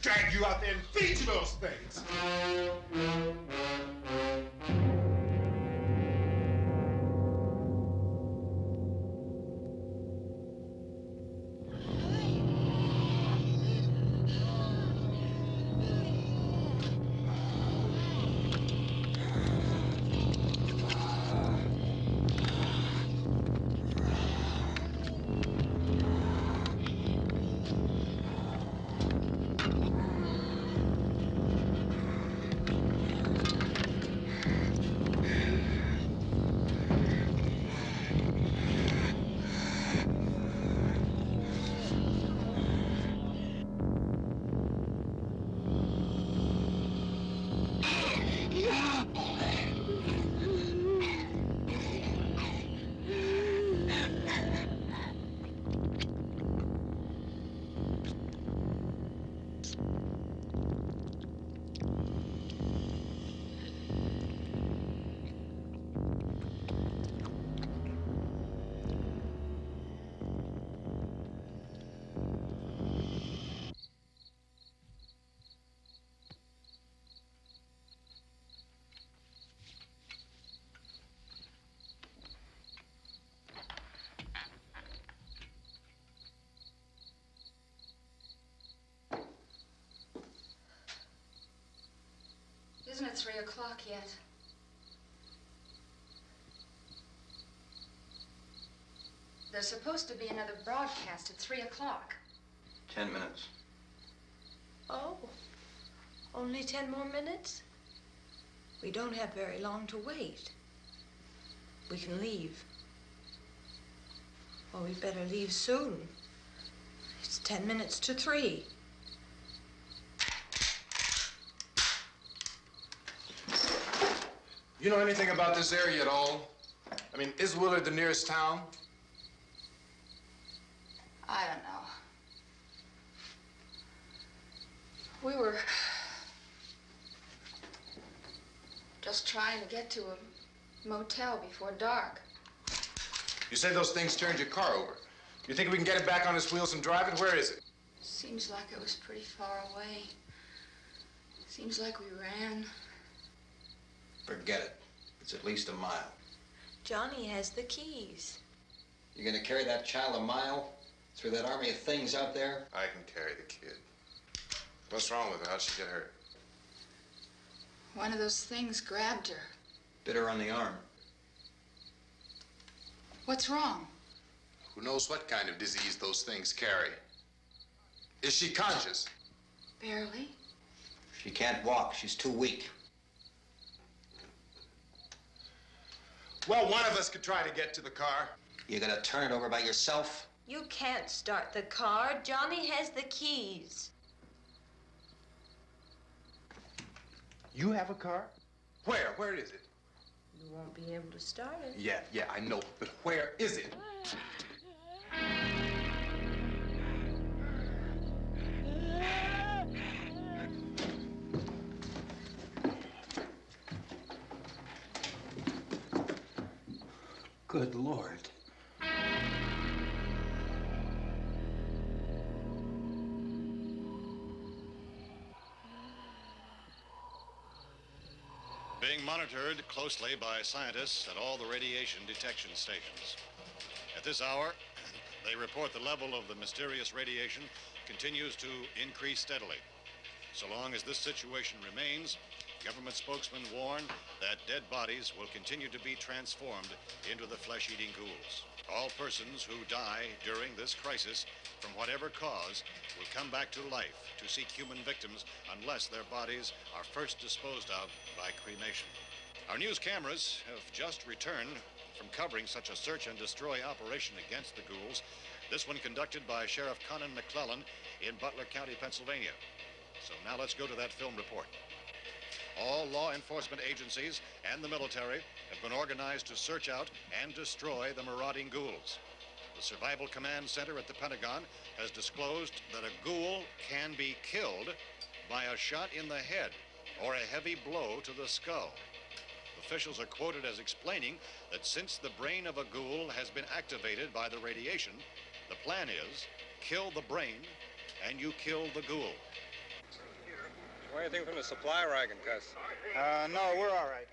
Speaker 9: Drag you out there and feed you those things.
Speaker 11: Isn't it 3 o'clock yet? There's supposed to be another broadcast at 3 o'clock.
Speaker 7: 10 minutes.
Speaker 6: Oh, only 10 more minutes? We don't have very long to wait. We can leave. Well, we'd better leave soon. It's 10 minutes to 3.
Speaker 10: You know anything about this area at all? I mean, is Willard the nearest town?
Speaker 11: I don't know. We were just trying to get to a motel before dark.
Speaker 10: You say those things turned your car over. You think we can get it back on its wheels and drive it? Where is it?
Speaker 11: Seems like it was pretty far away. Seems like we ran.
Speaker 7: Forget it. It's at least a mile.
Speaker 6: Johnny has the keys.
Speaker 7: You gonna carry that child a mile?
Speaker 8: Through that army of things out there?
Speaker 10: I can carry the kid. What's wrong with her? How'd she get hurt?
Speaker 11: One of those things grabbed her.
Speaker 8: Bit her on the arm.
Speaker 11: What's wrong?
Speaker 10: Who knows what kind of disease those things carry? Is she conscious?
Speaker 11: Barely.
Speaker 8: She can't walk. She's too weak.
Speaker 10: Well, one of us could try to get to the car.
Speaker 8: You gonna turn it over by yourself?
Speaker 6: You can't start the car. Johnny has the keys.
Speaker 10: You have a car? Where? Where is it?
Speaker 6: You won't be able to start it.
Speaker 10: Yeah, I know. But where is it?
Speaker 8: Good Lord.
Speaker 3: Being monitored closely by scientists at all the radiation detection stations. At this hour, they report the level of the mysterious radiation continues to increase steadily. So long as this situation remains, government spokesmen warn that dead bodies will continue to be transformed into the flesh-eating ghouls. All persons who die during this crisis, from whatever cause, will come back to life to seek human victims unless their bodies are first disposed of by cremation. Our news cameras have just returned from covering such a search and destroy operation against the ghouls, this one conducted by Sheriff Conan McClellan in Butler County, Pennsylvania. So now let's go to that film report. All law enforcement agencies and the military have been organized to search out and destroy the marauding ghouls. The Survival Command Center at the Pentagon has disclosed that a ghoul can be killed by a shot in the head or a heavy blow to the skull. Officials are quoted as explaining that since the brain of a ghoul has been activated by the radiation, the plan is kill the brain and you kill the ghoul.
Speaker 15: Anything from the supply wagon, Cuss?
Speaker 16: No, we're all right.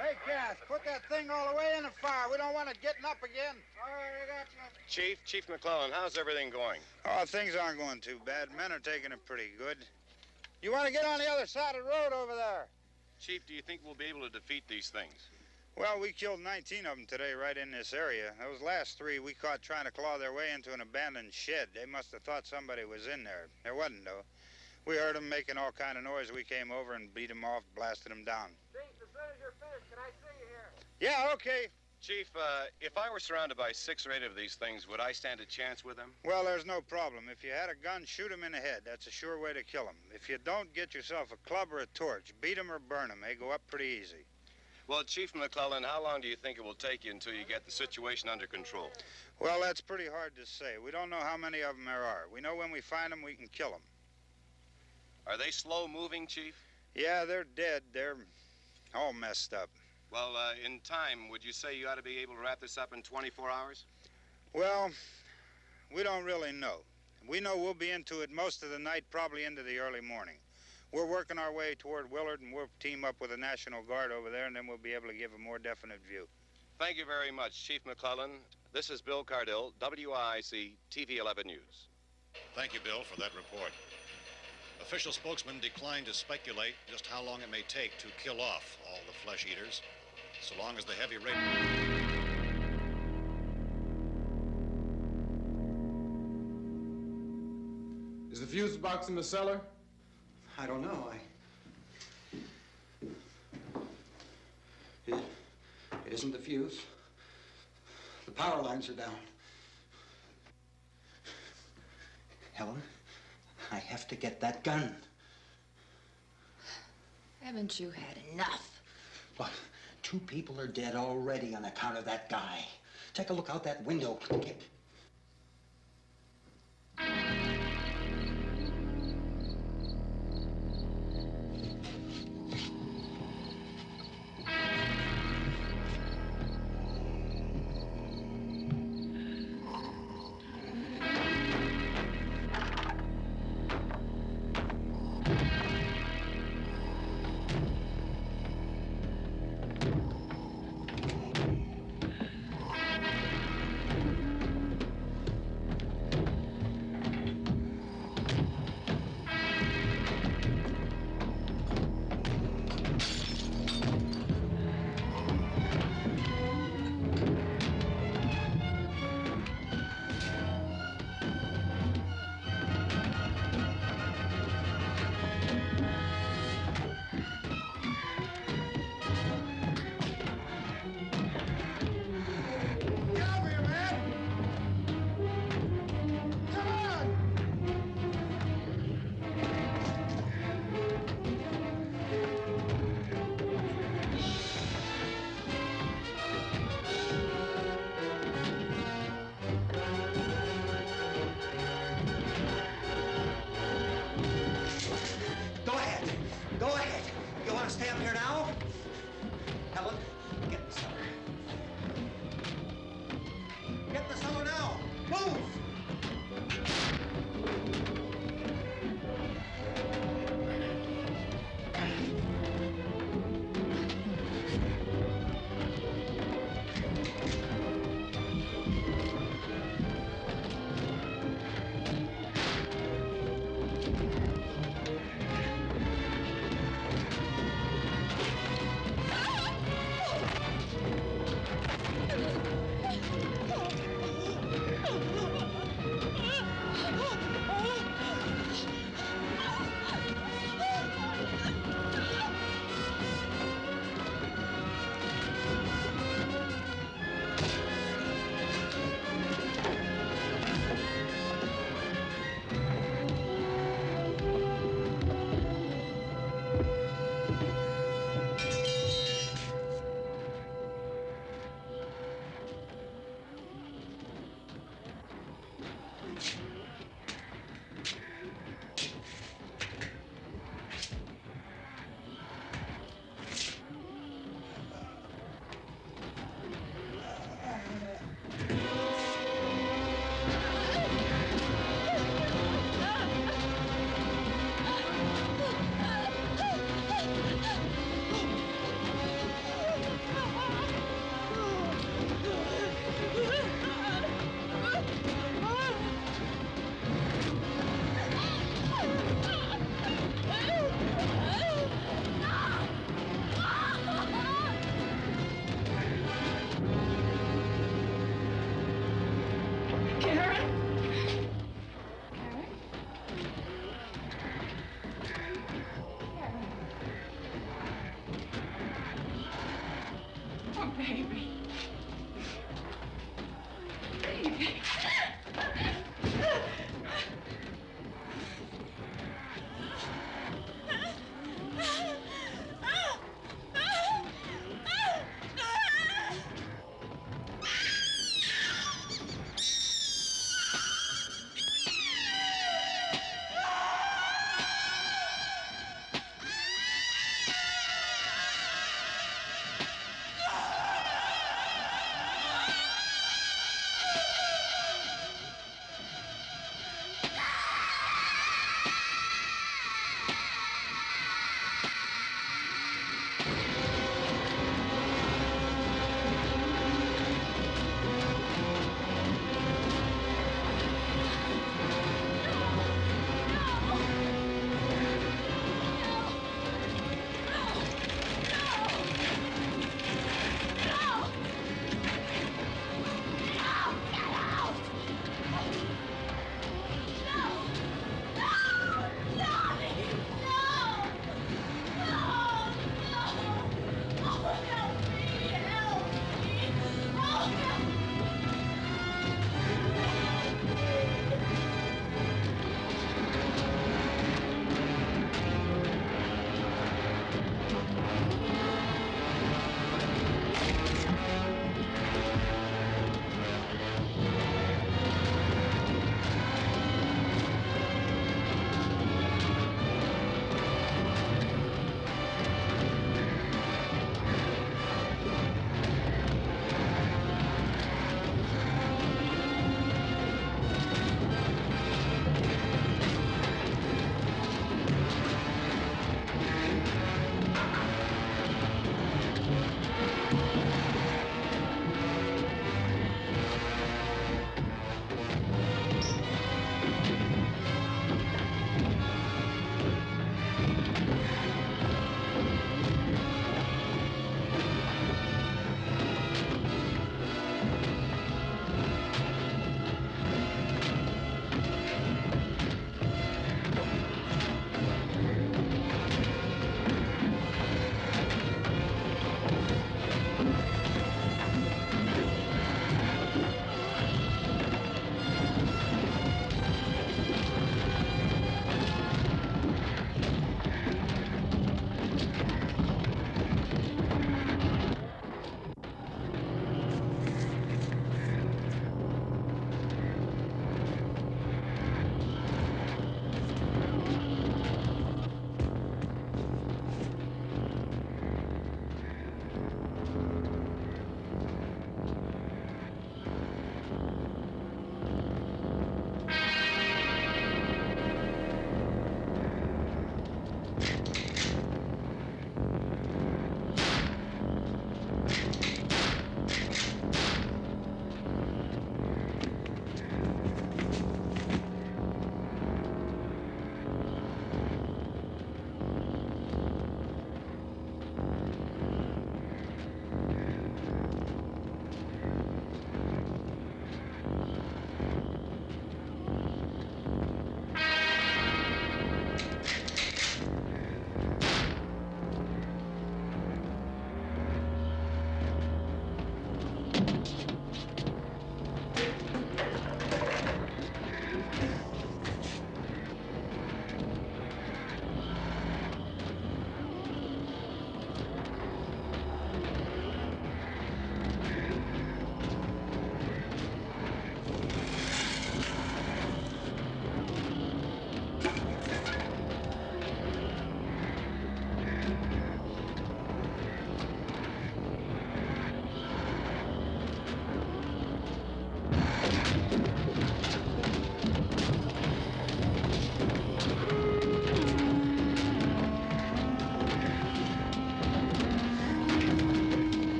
Speaker 16: Hey, Cass, put that thing all the way in the fire. We don't want it getting up again. All right, I got you.
Speaker 15: Chief McClellan, how's everything going?
Speaker 16: Oh, things aren't going too bad. Men are taking it pretty good. You want to get on the other side of the road over there?
Speaker 15: Chief, do you think we'll be able to defeat these things?
Speaker 16: Well, we killed 19 of them today right in this area. Those last 3 we caught trying to claw their way into an abandoned shed. They must have thought somebody was in there. There wasn't, though. We heard them making all kind of noise. We came over and beat them off, blasted them down. Chief, as soon as you're finished, can I see you here? Yeah, okay.
Speaker 15: Chief, if I were surrounded by 6 or 8 of these things, would I stand a chance with them?
Speaker 16: Well, there's no problem. If you had a gun, shoot them in the head. That's a sure way to kill them. If you don't, get yourself a club or a torch. Beat them or burn them. They go up pretty easy.
Speaker 15: Well, Chief McClellan, how long do you think it will take you until you get the situation under control?
Speaker 16: Well, that's pretty hard to say. We don't know how many of them there are. We know when we find them, we can kill them.
Speaker 15: Are they slow-moving, Chief?
Speaker 16: Yeah, they're dead. They're all messed up.
Speaker 15: Well, in time, would you say you ought to be able to wrap this up in 24 hours?
Speaker 16: Well, we don't really know. We know we'll be into it most of the night, probably into the early morning. We're working our way toward Willard, and we'll team up with the National Guard over there, and then we'll be able to give a more definite view.
Speaker 15: Thank you very much, Chief McClellan. This is Bill Cardill, WIC TV 11 News.
Speaker 3: Thank you, Bill, for that report. Official spokesmen declined to speculate just how long it may take to kill off all the flesh eaters, so long as the heavy rate...
Speaker 9: Is the fuse box in the cellar?
Speaker 8: I don't know. It isn't the fuse. The power lines are down. Helen, I have to get that gun.
Speaker 6: Haven't you had enough?
Speaker 8: Look, 2 people are dead already on account of that guy. Take a look out that window. Get...
Speaker 5: Steve!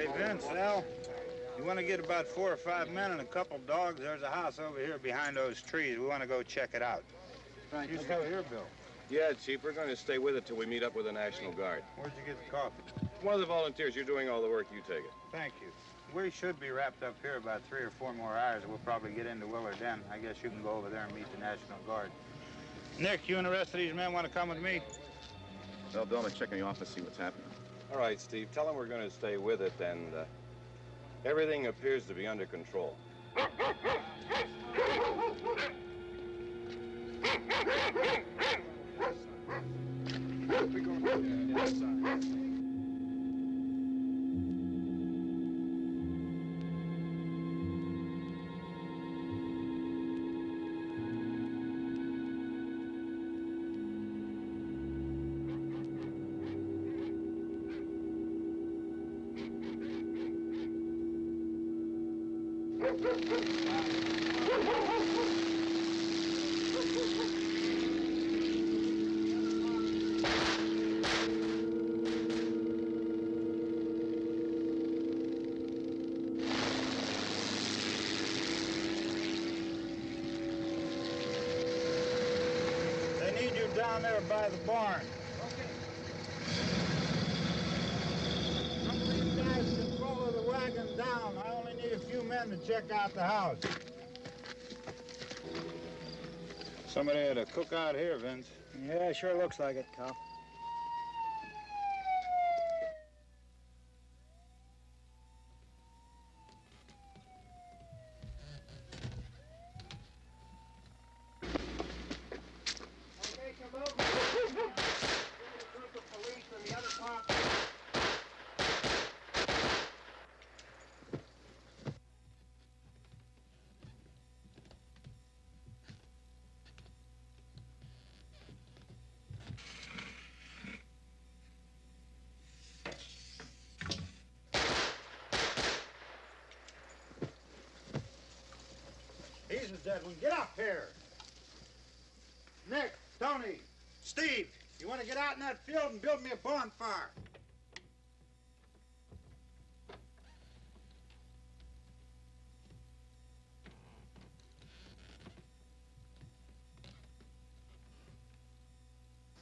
Speaker 16: Hey, Vince, Al, you want to get about 4 or 5 men and a couple dogs? There's a house over here behind those trees. We want to go check it out.
Speaker 17: Right.
Speaker 16: You still here, Bill?
Speaker 15: Yeah, Chief, we're going to stay with it till we meet up with the National Guard.
Speaker 16: Where'd you get the coffee?
Speaker 15: One of the volunteers, you're doing all the work, you take it.
Speaker 16: Thank you. We should be wrapped up here about 3 or 4 more hours. We'll probably get into Willard then. I guess you can go over there and meet the National Guard. Nick, you and the rest of these men want to come with me?
Speaker 17: Well, Bill, I'm gonna check in the office, see what's happening.
Speaker 15: All right, Steve, tell them we're going to stay with it, and everything appears to be under control.
Speaker 16: They need you down there by the barn. Some of you guys can follow the wagon down. I only need a few men to check out the house. Somebody had a cookout here, Vince.
Speaker 17: Yeah, sure looks like it, Karl.
Speaker 16: He's a dead one. Get up here. Nick, Tony, Steve, you want to get out in that field and build me a bonfire?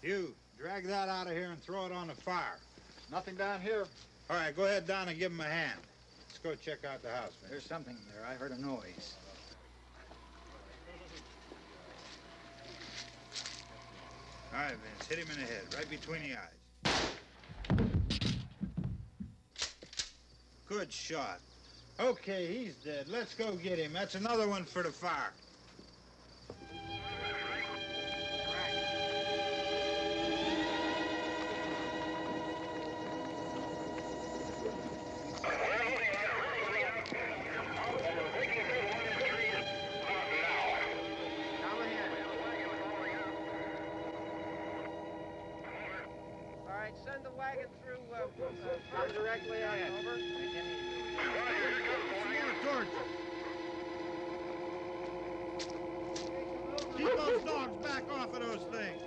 Speaker 16: You, drag that out of here and throw it on the fire.
Speaker 17: Nothing down here.
Speaker 16: All right, go ahead down and give him a hand. Let's go check out the house, man.
Speaker 17: There's something there. I heard a noise.
Speaker 16: All right, Vince, hit him in the head, right between the eyes. Good shot. Okay, he's dead. Let's go get him. That's another one for the fire.
Speaker 2: Send the wagon through directly on over.
Speaker 16: More torches. Keep those dogs back off of those things.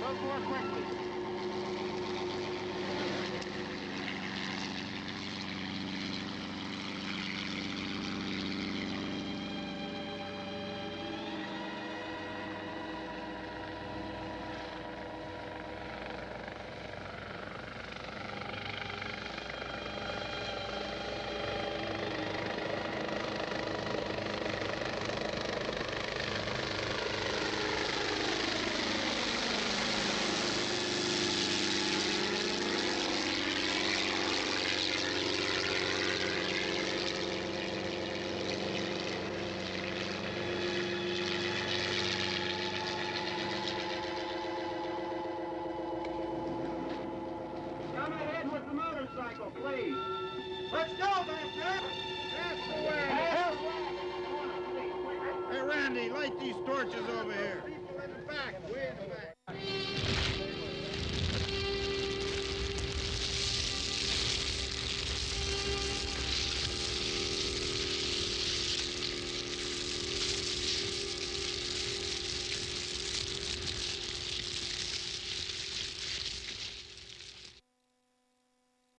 Speaker 2: Move more quickly. Please. Let's go, Master. That's the way.
Speaker 16: Hey, Randy, light these torches over here. People in the back, way in the back.